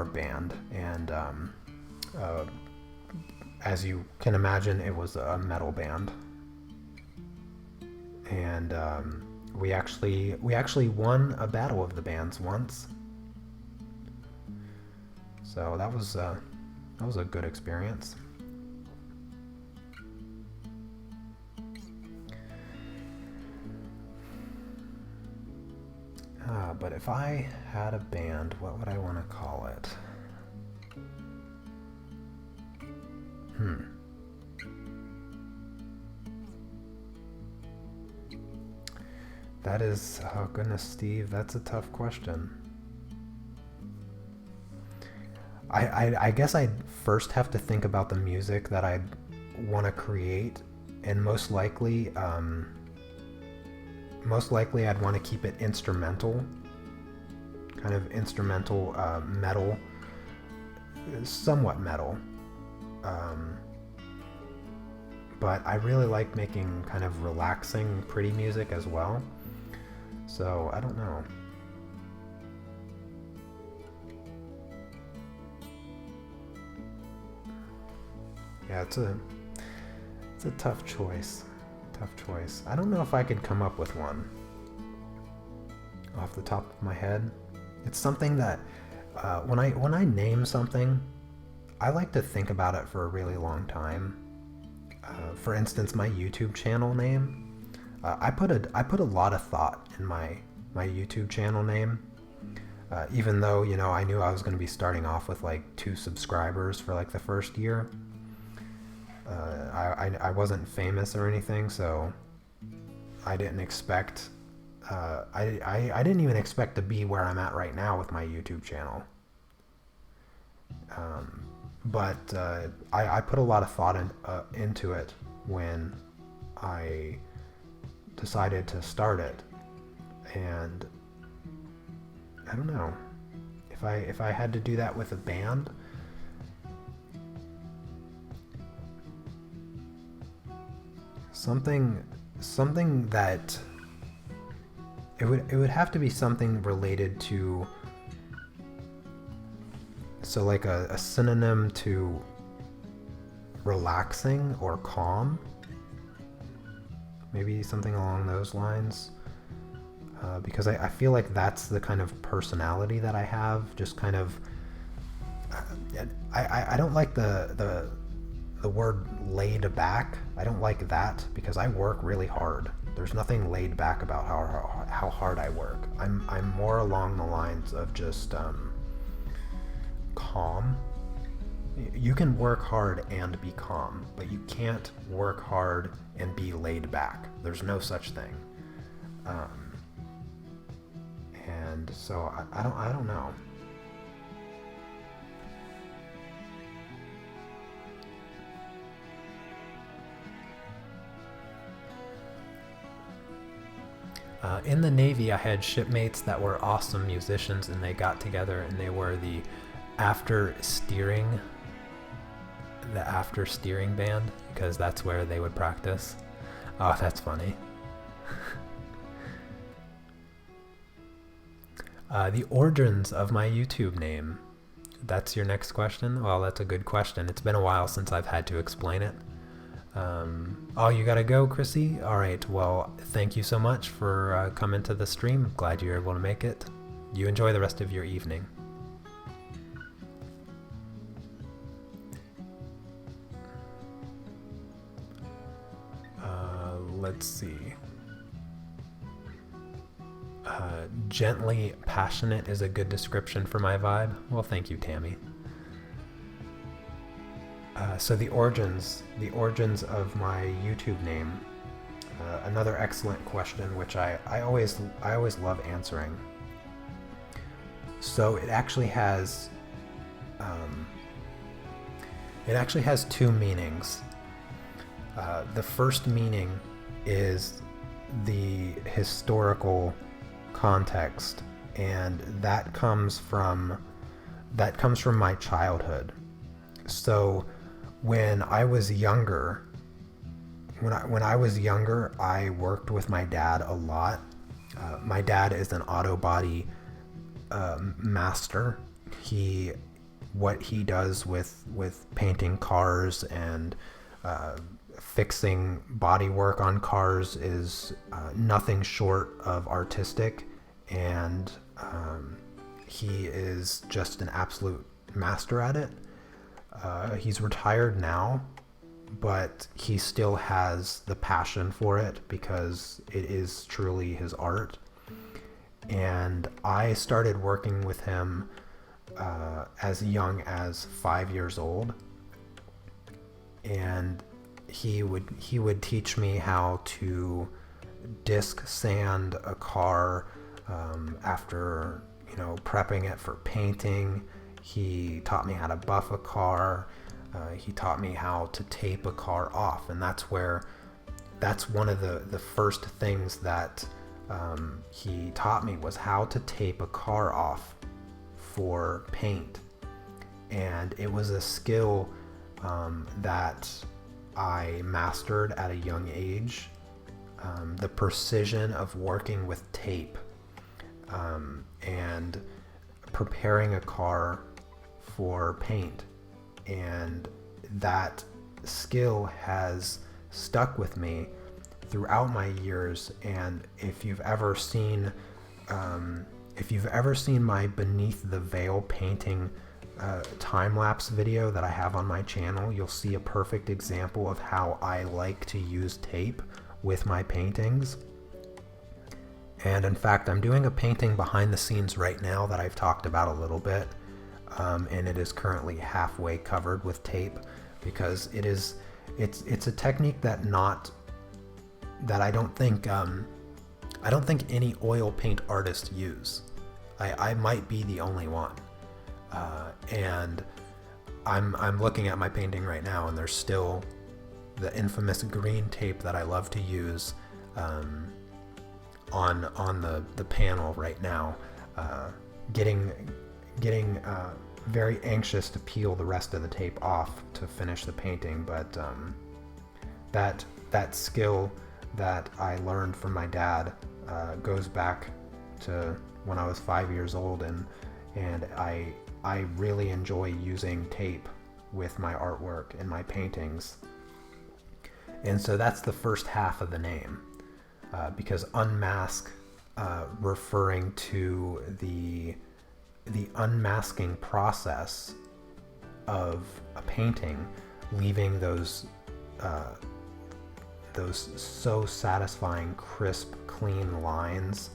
band, and as you can imagine, it was a metal band, and we actually won a battle of the bands once. So that was a good experience. But if I had a band, what would I want to call it? That is, oh goodness, Steve, that's a tough question. I guess I'd first have to think about the music that I'd want to create, and most likely I'd want to keep it instrumental, kind of instrumental, metal, somewhat metal. But I really like making kind of relaxing, pretty music as well. So I don't know. Yeah, it's a tough choice. Tough choice. I don't know if I could come up with one off the top of my head. It's something that when I name something, I like to think about it for a really long time. For instance, my YouTube channel name, I put a lot of thought in my YouTube channel name. Even though, I knew I was going to be starting off with like 2 subscribers for like the first year. I wasn't famous or anything, so I didn't expect, I didn't even expect to be where I'm at right now with my YouTube channel. But I put a lot of thought into it when I decided to start it. And I don't know, if I had to do that with a band, something that it would have to be something related to, so like a synonym to relaxing or calm, maybe something along those lines, because I feel like that's the kind of personality that I have. Just kind of, I don't like the word laid back. I don't like that, because I work really hard. There's nothing laid back about how hard I work. I'm more along the lines of just calm. You can work hard and be calm, but you can't work hard and be laid back. There's no such thing. And so I don't know. In the Navy, I had shipmates that were awesome musicians, and they got together and they were the after steering band, because that's where they would practice. Oh, that's funny. The origins of my YouTube name. That's your next question? Well, that's a good question. It's been a while since I've had to explain it. Oh, you gotta go, Chrissy? Alright, well, thank you so much for coming to the stream. Glad you're able to make it. You enjoy the rest of your evening. Let's see. Gently passionate is a good description for my vibe. Well, thank you, Tammy. So the origins of my YouTube name. Another excellent question, which I always love answering. So it actually has two meanings. The first meaning is the historical context, and that comes from my childhood. So when I was younger, I worked with my dad a lot. My dad is an auto body master. What he does with painting cars and fixing bodywork on cars is nothing short of artistic, and he is just an absolute master at it. He's retired now, but he still has the passion for it because it is truly his art. And I started working with him as young as 5 years old, and he would teach me how to disc sand a car after prepping it for painting. He taught me how to buff a car. He taught me how to tape a car off, and that's one of the first things that he taught me, was how to tape a car off for paint. And it was a skill that I mastered at a young age. The precision of working with tape and preparing a car for paint, and that skill has stuck with me throughout my years. And if you've ever seen my Beneath the Veil painting time-lapse video that I have on my channel, you'll see a perfect example of how I like to use tape with my paintings. And in fact, I'm doing a painting behind the scenes right now that I've talked about a little bit, and it is currently halfway covered with tape, because it's a technique that I don't think any oil paint artists use. I might be the only one, and I'm looking at my painting right now, and there's still the infamous green tape that I love to use. on the panel right now, getting very anxious to peel the rest of the tape off to finish the painting. But that skill that I learned from my dad goes back to when I was 5 years old, and I really enjoy using tape with my artwork and my paintings. And so that's the first half of the name, because unmask, referring to the unmasking process of a painting, leaving those so satisfying, crisp, clean lines.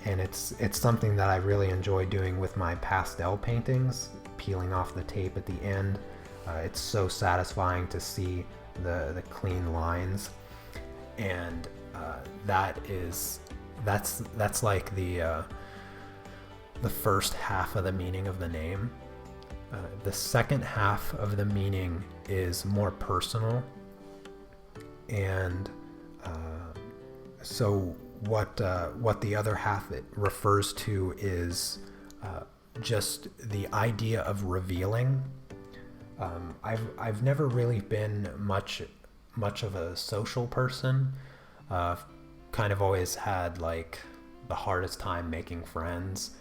And it's something that I really enjoy doing with my pastel paintings, peeling off the tape at the end. It's so satisfying to see the clean lines, and that's like the first half of the meaning of the name. The second half of the meaning is more personal, and so what the other half it refers to is just the idea of revealing. I've never really been much of a social person. Kind of always had like the hardest time making friends,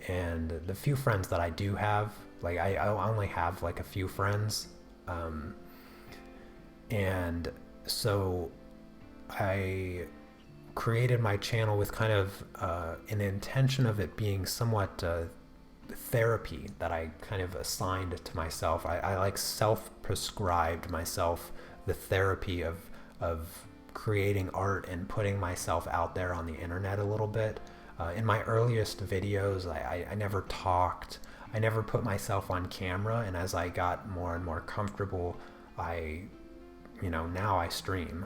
and the few friends that I do have, like I only have like a few friends, and so I created my channel with kind of an intention of it being somewhat therapy that I kind of assigned to myself. I like self-prescribed myself the therapy of creating art and putting myself out there on the internet a little bit. In my earliest videos, I never talked. I never put myself on camera, and as I got more and more comfortable, now I stream.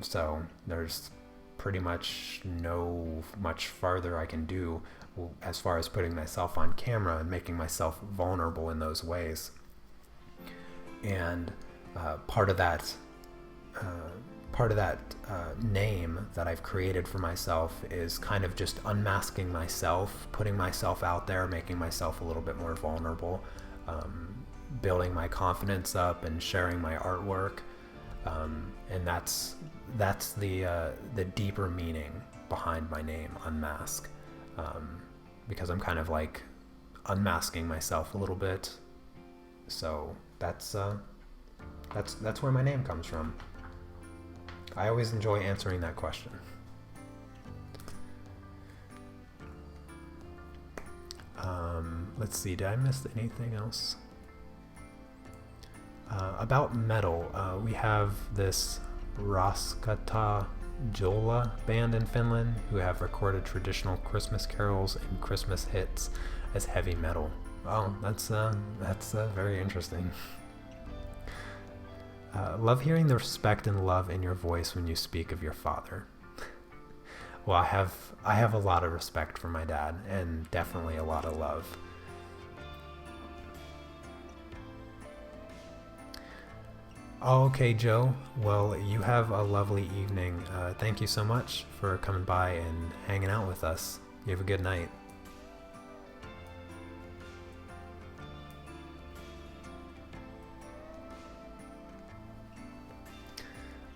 So there's pretty much no much farther I can do as far as putting myself on camera and making myself vulnerable in those ways. And part of that name that I've created for myself is kind of just unmasking myself, putting myself out there, making myself a little bit more vulnerable, building my confidence up and sharing my artwork. And that's the deeper meaning behind my name, Unmask, because I'm kind of like unmasking myself a little bit. So that's where my name comes from. I always enjoy answering that question. Let's see, did I miss anything else? About metal, we have this Raskata Jola band in Finland who have recorded traditional Christmas carols and Christmas hits as heavy metal. Oh, that's very interesting. Love hearing the respect and love in your voice when you speak of your father. Well, I have a lot of respect for my dad, and definitely a lot of love. Okay, Joe. Well, you have a lovely evening. Thank you so much for coming by and hanging out with us. You have a good night.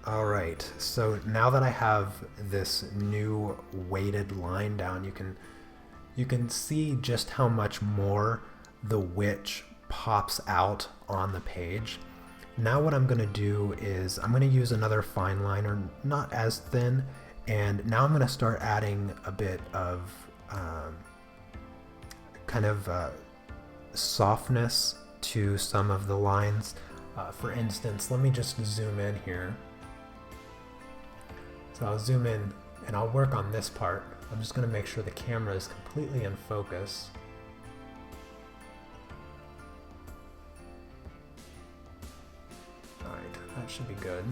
All right, so now that I have this new weighted line down, you can see just how much more the witch pops out on the page. Now what I'm going to do is I'm going to use another fine liner, not as thin, and now I'm going to start adding a bit of kind of softness to some of the lines. For instance, let me just zoom in here. So I'll zoom in and I'll work on this part. I'm just going to make sure the camera is completely in focus. Alright, that should be good.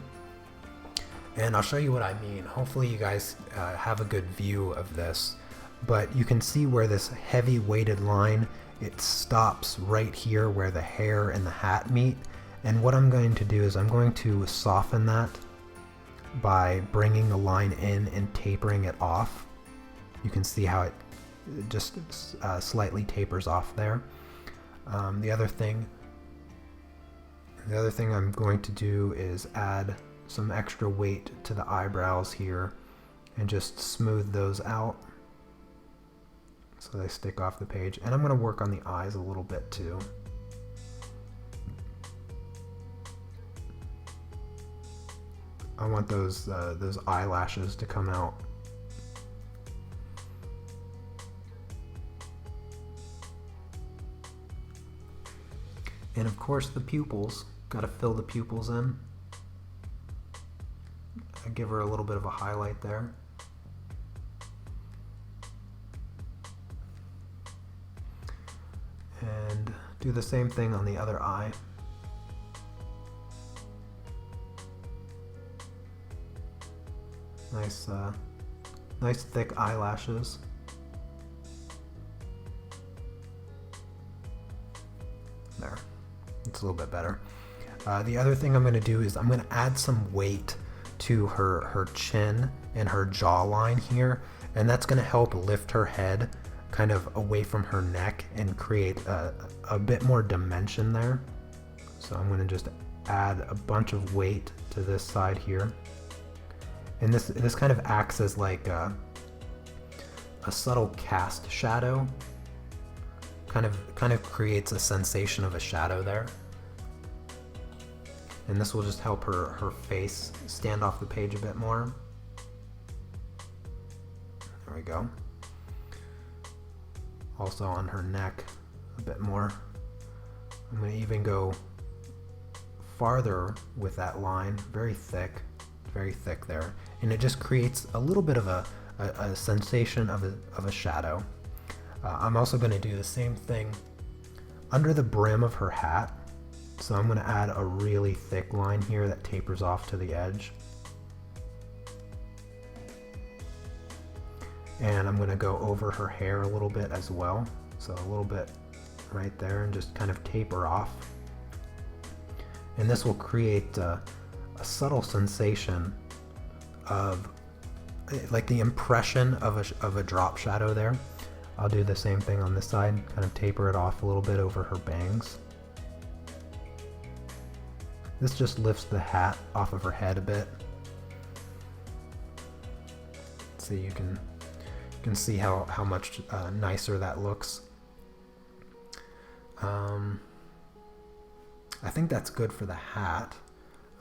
And I'll show you what I mean. Hopefully you guys have a good view of this. But you can see where this heavy weighted line, it stops right here where the hair and the hat meet. And what I'm going to do is I'm going to soften that by bringing the line in and tapering it off. You can see how it just slightly tapers off there. The other thing I'm going to do is add some extra weight to the eyebrows here and just smooth those out so they stick off the page. And I'm going to work on the eyes a little bit too. I want those eyelashes to come out. And of course the pupils, got to fill the pupils in. I give her a little bit of a highlight there. And do the same thing on the other eye. Nice thick eyelashes. There, it's a little bit better. The other thing I'm going to do is I'm going to add some weight to her chin and her jawline here, and that's going to help lift her head kind of away from her neck and create a bit more dimension there. So I'm going to just add a bunch of weight to this side here. And this kind of acts as like a subtle cast shadow. Kind of creates a sensation of a shadow there. And this will just help her face stand off the page a bit more. There we go. Also on her neck a bit more. I'm going to even go farther with that line, very thick there. And it just creates a little bit of a sensation of a shadow. I'm also going to do the same thing under the brim of her hat. So I'm going to add a really thick line here that tapers off to the edge. And I'm going to go over her hair a little bit as well. So a little bit right there and just kind of taper off. And this will create a subtle sensation of like the impression of a drop shadow there. I'll do the same thing on this side, kind of taper it off a little bit over her bangs. This just lifts the hat off of her head a bit. So you can see how much nicer that looks. I think that's good for the hat.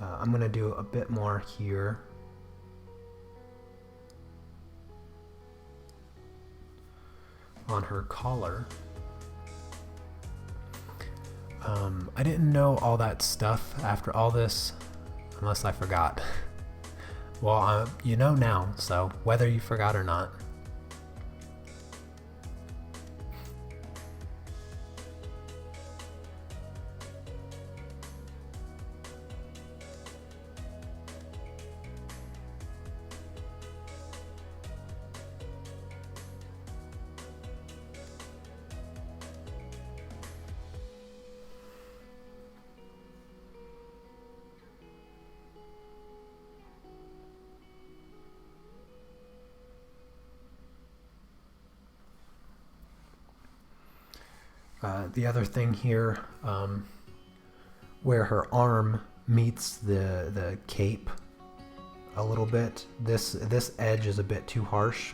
I'm going to do a bit more here. On her collar. I didn't know all that stuff after all this, unless I forgot. Well, you know now, so whether you forgot or not. The other thing here, where her arm meets the cape a little bit, this edge is a bit too harsh,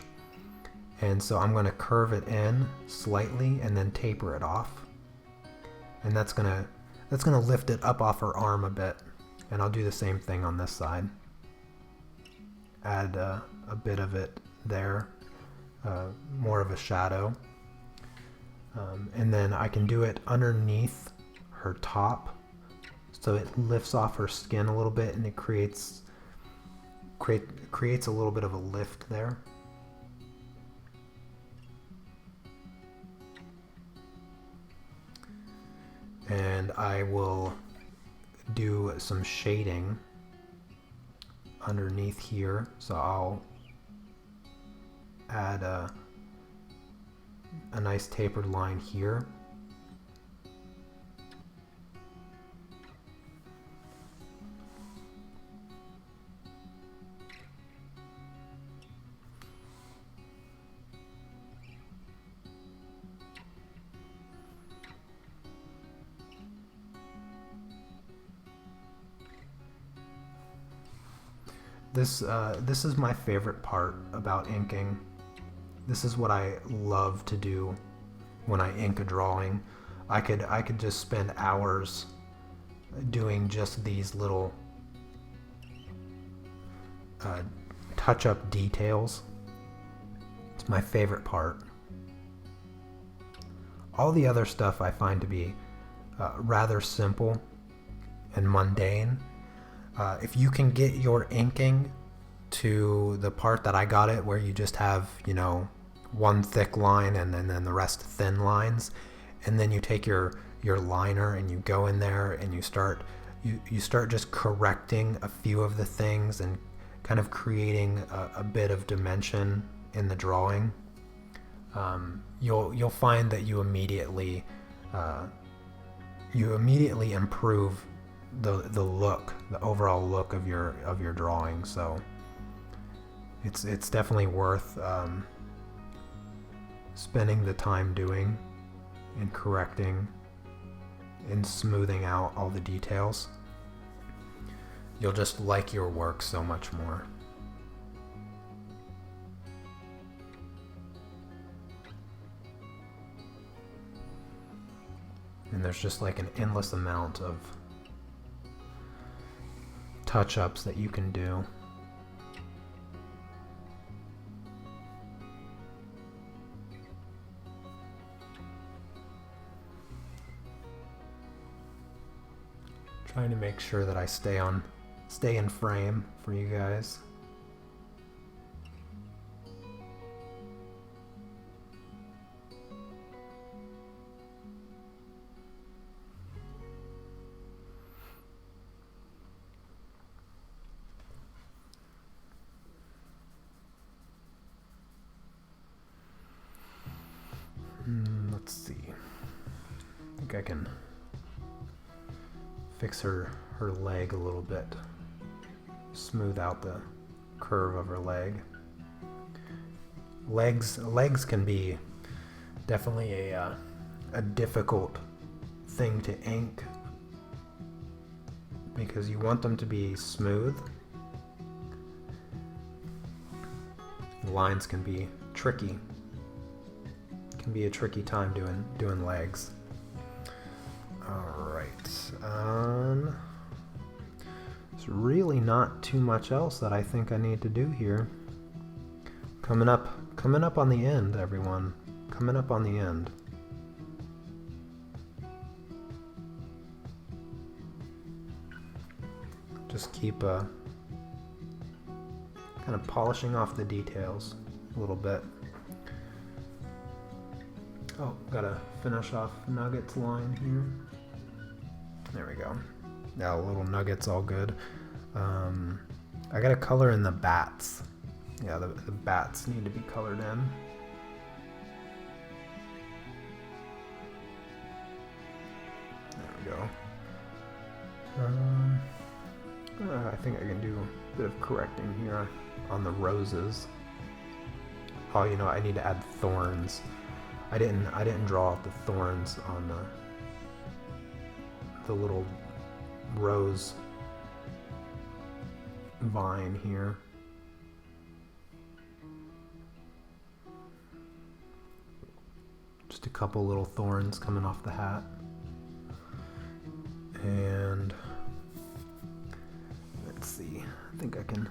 and so I'm going to curve it in slightly and then taper it off, and that's gonna lift it up off her arm a bit. And I'll do the same thing on this side. Add a bit of it there, more of a shadow. And then I can do it underneath her top, so it lifts off her skin a little bit, and it creates a little bit of a lift there. And I will do some shading underneath here, so I'll add a nice tapered line here. This is my favorite part about inking. This is what I love to do when I ink a drawing. I could just spend hours doing just these little touch-up details. It's my favorite part. All the other stuff I find to be rather simple and mundane. If you can get your inking to the part that I got it, where you just have, you know, one thick line and then the rest thin lines, and then you take your liner and you go in there and you start just correcting a few of the things and kind of creating a bit of dimension in the drawing, you'll find that you immediately improve the look, the overall look of your drawing. So it's definitely worth spending the time doing and correcting and smoothing out all the details. You'll just like your work so much more. And there's just like an endless amount of touch-ups that you can do. Trying to make sure that I stay in frame for you guys. Let's see. I think I can fix her leg a little bit. Smooth out the curve of her leg. Legs can be definitely a difficult thing to ink because you want them to be smooth. Lines can be tricky. Can be a tricky time doing legs. All right. There's really not too much else that I think I need to do here. Coming up on the end, everyone. Coming up on the end. Just keep kind of polishing off the details a little bit. Oh, gotta finish off Nugget's line here. There we go. Now little Nugget's all good. I gotta color in the bats. Yeah, the bats need to be colored in. There we go. I think I can do a bit of correcting here on the roses. Oh, you know, I need to add thorns. I didn't draw out the thorns on the little rose vine here. Just a couple little thorns coming off the hat. And let's see, I think I can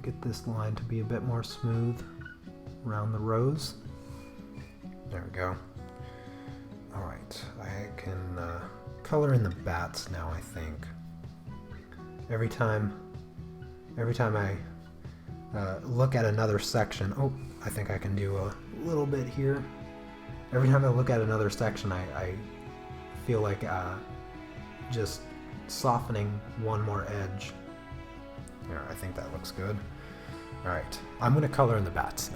get this line to be a bit more smooth around the rose. There we go. All right, I can color in the bats now, I think. Every time I look at another section, oh, I think I can do a little bit here. Every time I look at another section, I feel like just softening one more edge. There, I think that looks good. All right, I'm gonna color in the bats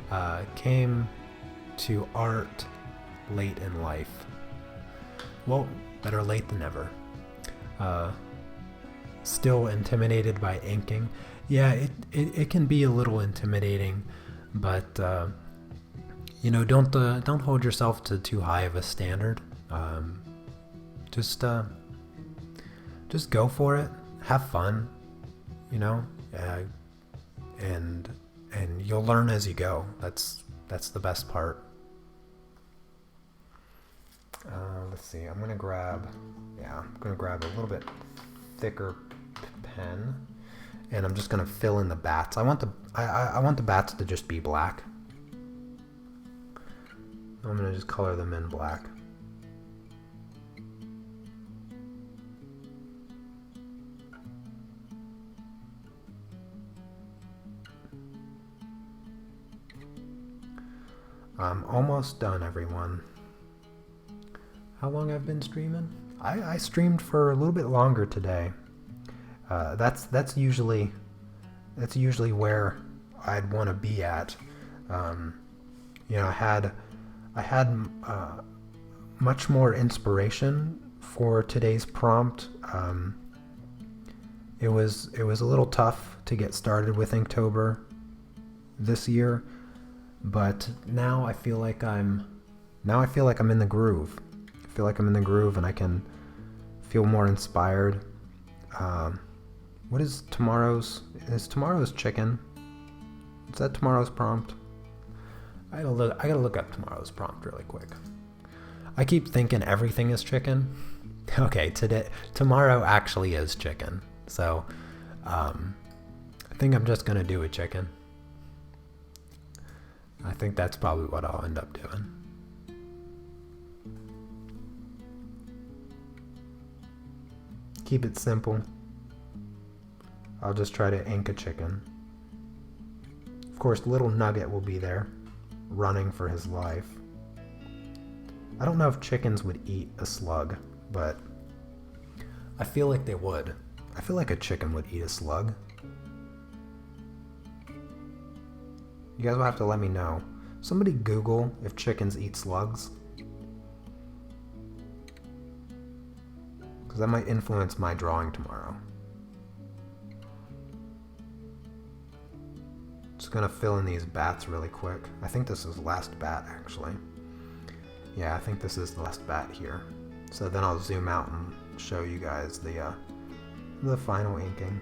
now. Came to art late in life. Well, better late than never. Still intimidated by inking. Yeah, it can be a little intimidating, but you know, don't hold yourself to too high of a standard. Just go for it have fun, you know, and you'll learn as you go. That's the best part. Let's see. I'm gonna grab a little bit thicker pen, and I'm just gonna fill in the bats. I want the bats to just be black. I'm gonna just color them in black. I'm almost done, everyone. How long I've been streaming? I streamed for a little bit longer today. That's usually where I'd want to be at. You know, I had much more inspiration for today's prompt. It was a little tough to get started with Inktober this year, but now I feel like I'm in the groove. I feel like I'm in the groove, and I can feel more inspired. What is tomorrow's? Is tomorrow's chicken? Is that tomorrow's prompt? I gotta look up tomorrow's prompt really quick. I keep thinking everything is chicken. Okay, tomorrow actually is chicken. So, I think I'm just gonna do a chicken. I think that's probably what I'll end up doing. Keep it simple. I'll just try to ink a chicken. Of course, little Nugget will be there, running for his life. I don't know if chickens would eat a slug, but I feel like they would. I feel like a chicken would eat a slug. You guys will have to let me know. Somebody Google if chickens eat slugs, because that might influence my drawing tomorrow. Just gonna fill in these bats really quick. I think this is the last bat, actually. Yeah, I think this is the last bat here. So then I'll zoom out and show you guys the final inking.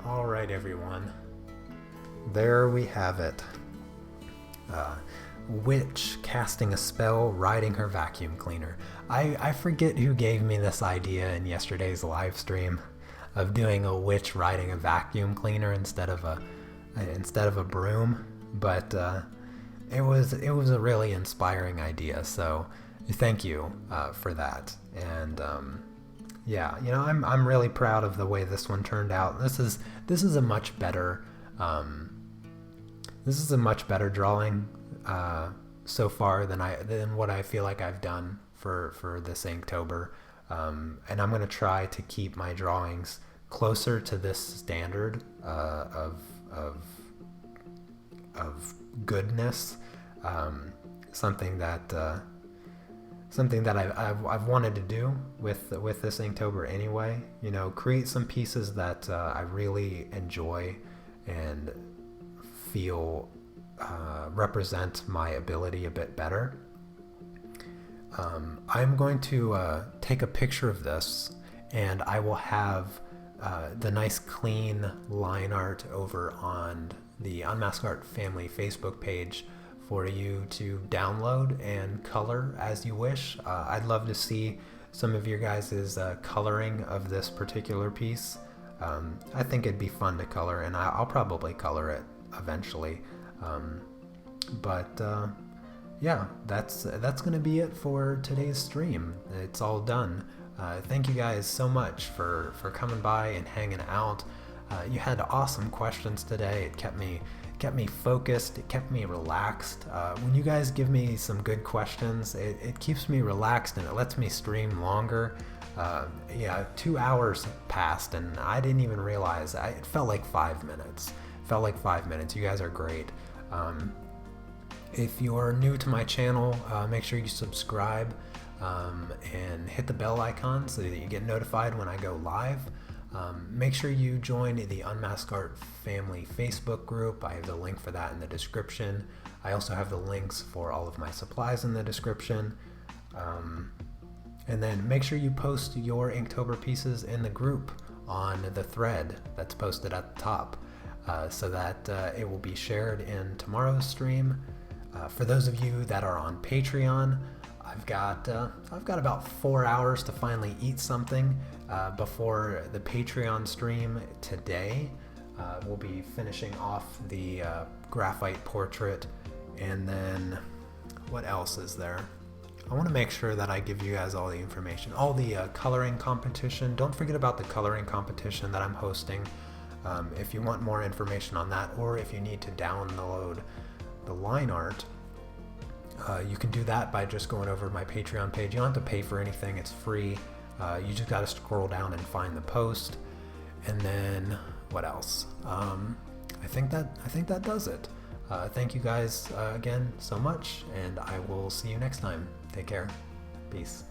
All right, everyone. There we have it. Witch casting a spell, riding her vacuum cleaner. I forget who gave me this idea in yesterday's live stream of doing a witch riding a vacuum cleaner instead of a broom, but it was a really inspiring idea. So thank you for that. And yeah, you know, I'm really proud of the way this one turned out. This is a much better drawing so far than what I feel like I've done for this Inktober. And I'm gonna try to keep my drawings closer to this standard of goodness. Something that I've wanted to do with this Inktober anyway. You know, create some pieces that I really enjoy and feel represent my ability a bit better. I'm going to take a picture of this, and I will have the nice clean line art over on the Unmasked Art Family Facebook page for you to download and color as you wish. I'd love to see some of your guys' coloring of this particular piece. I think it'd be fun to color, and I'll probably color it eventually. But yeah, that's gonna be it for today's stream. It's all done. Thank you guys so much for coming by and hanging out. You had awesome questions today. It kept me focused. It kept me relaxed. When you guys give me some good questions, it keeps me relaxed, and it lets me stream longer. Yeah, 2 hours passed and I didn't even realize. It felt like 5 minutes. You guys are great. If you're new to my channel, make sure you subscribe and hit the bell icon so that you get notified when I go live. Make sure you join the Unmasked Art Family Facebook group. I have the link for that in the description. I also have the links for all of my supplies in the description. And then make sure you post your Inktober pieces in the group on the thread that's posted at the top so that it will be shared in tomorrow's stream. For those of you that are on Patreon, I've got about 4 hours to finally eat something before the Patreon stream today. We'll be finishing off the graphite portrait, and then what else is there? I want to make sure that I give you guys all the information. All the coloring competition. Don't forget about the coloring competition that I'm hosting. If you want more information on that, or if you need to download the line art, you can do that by just going over to my Patreon page. You don't have to pay for anything, it's free. You just got to scroll down and find the post. And then what else? I think that does it. Thank you guys again so much, and I will see you next time. Take care. Peace.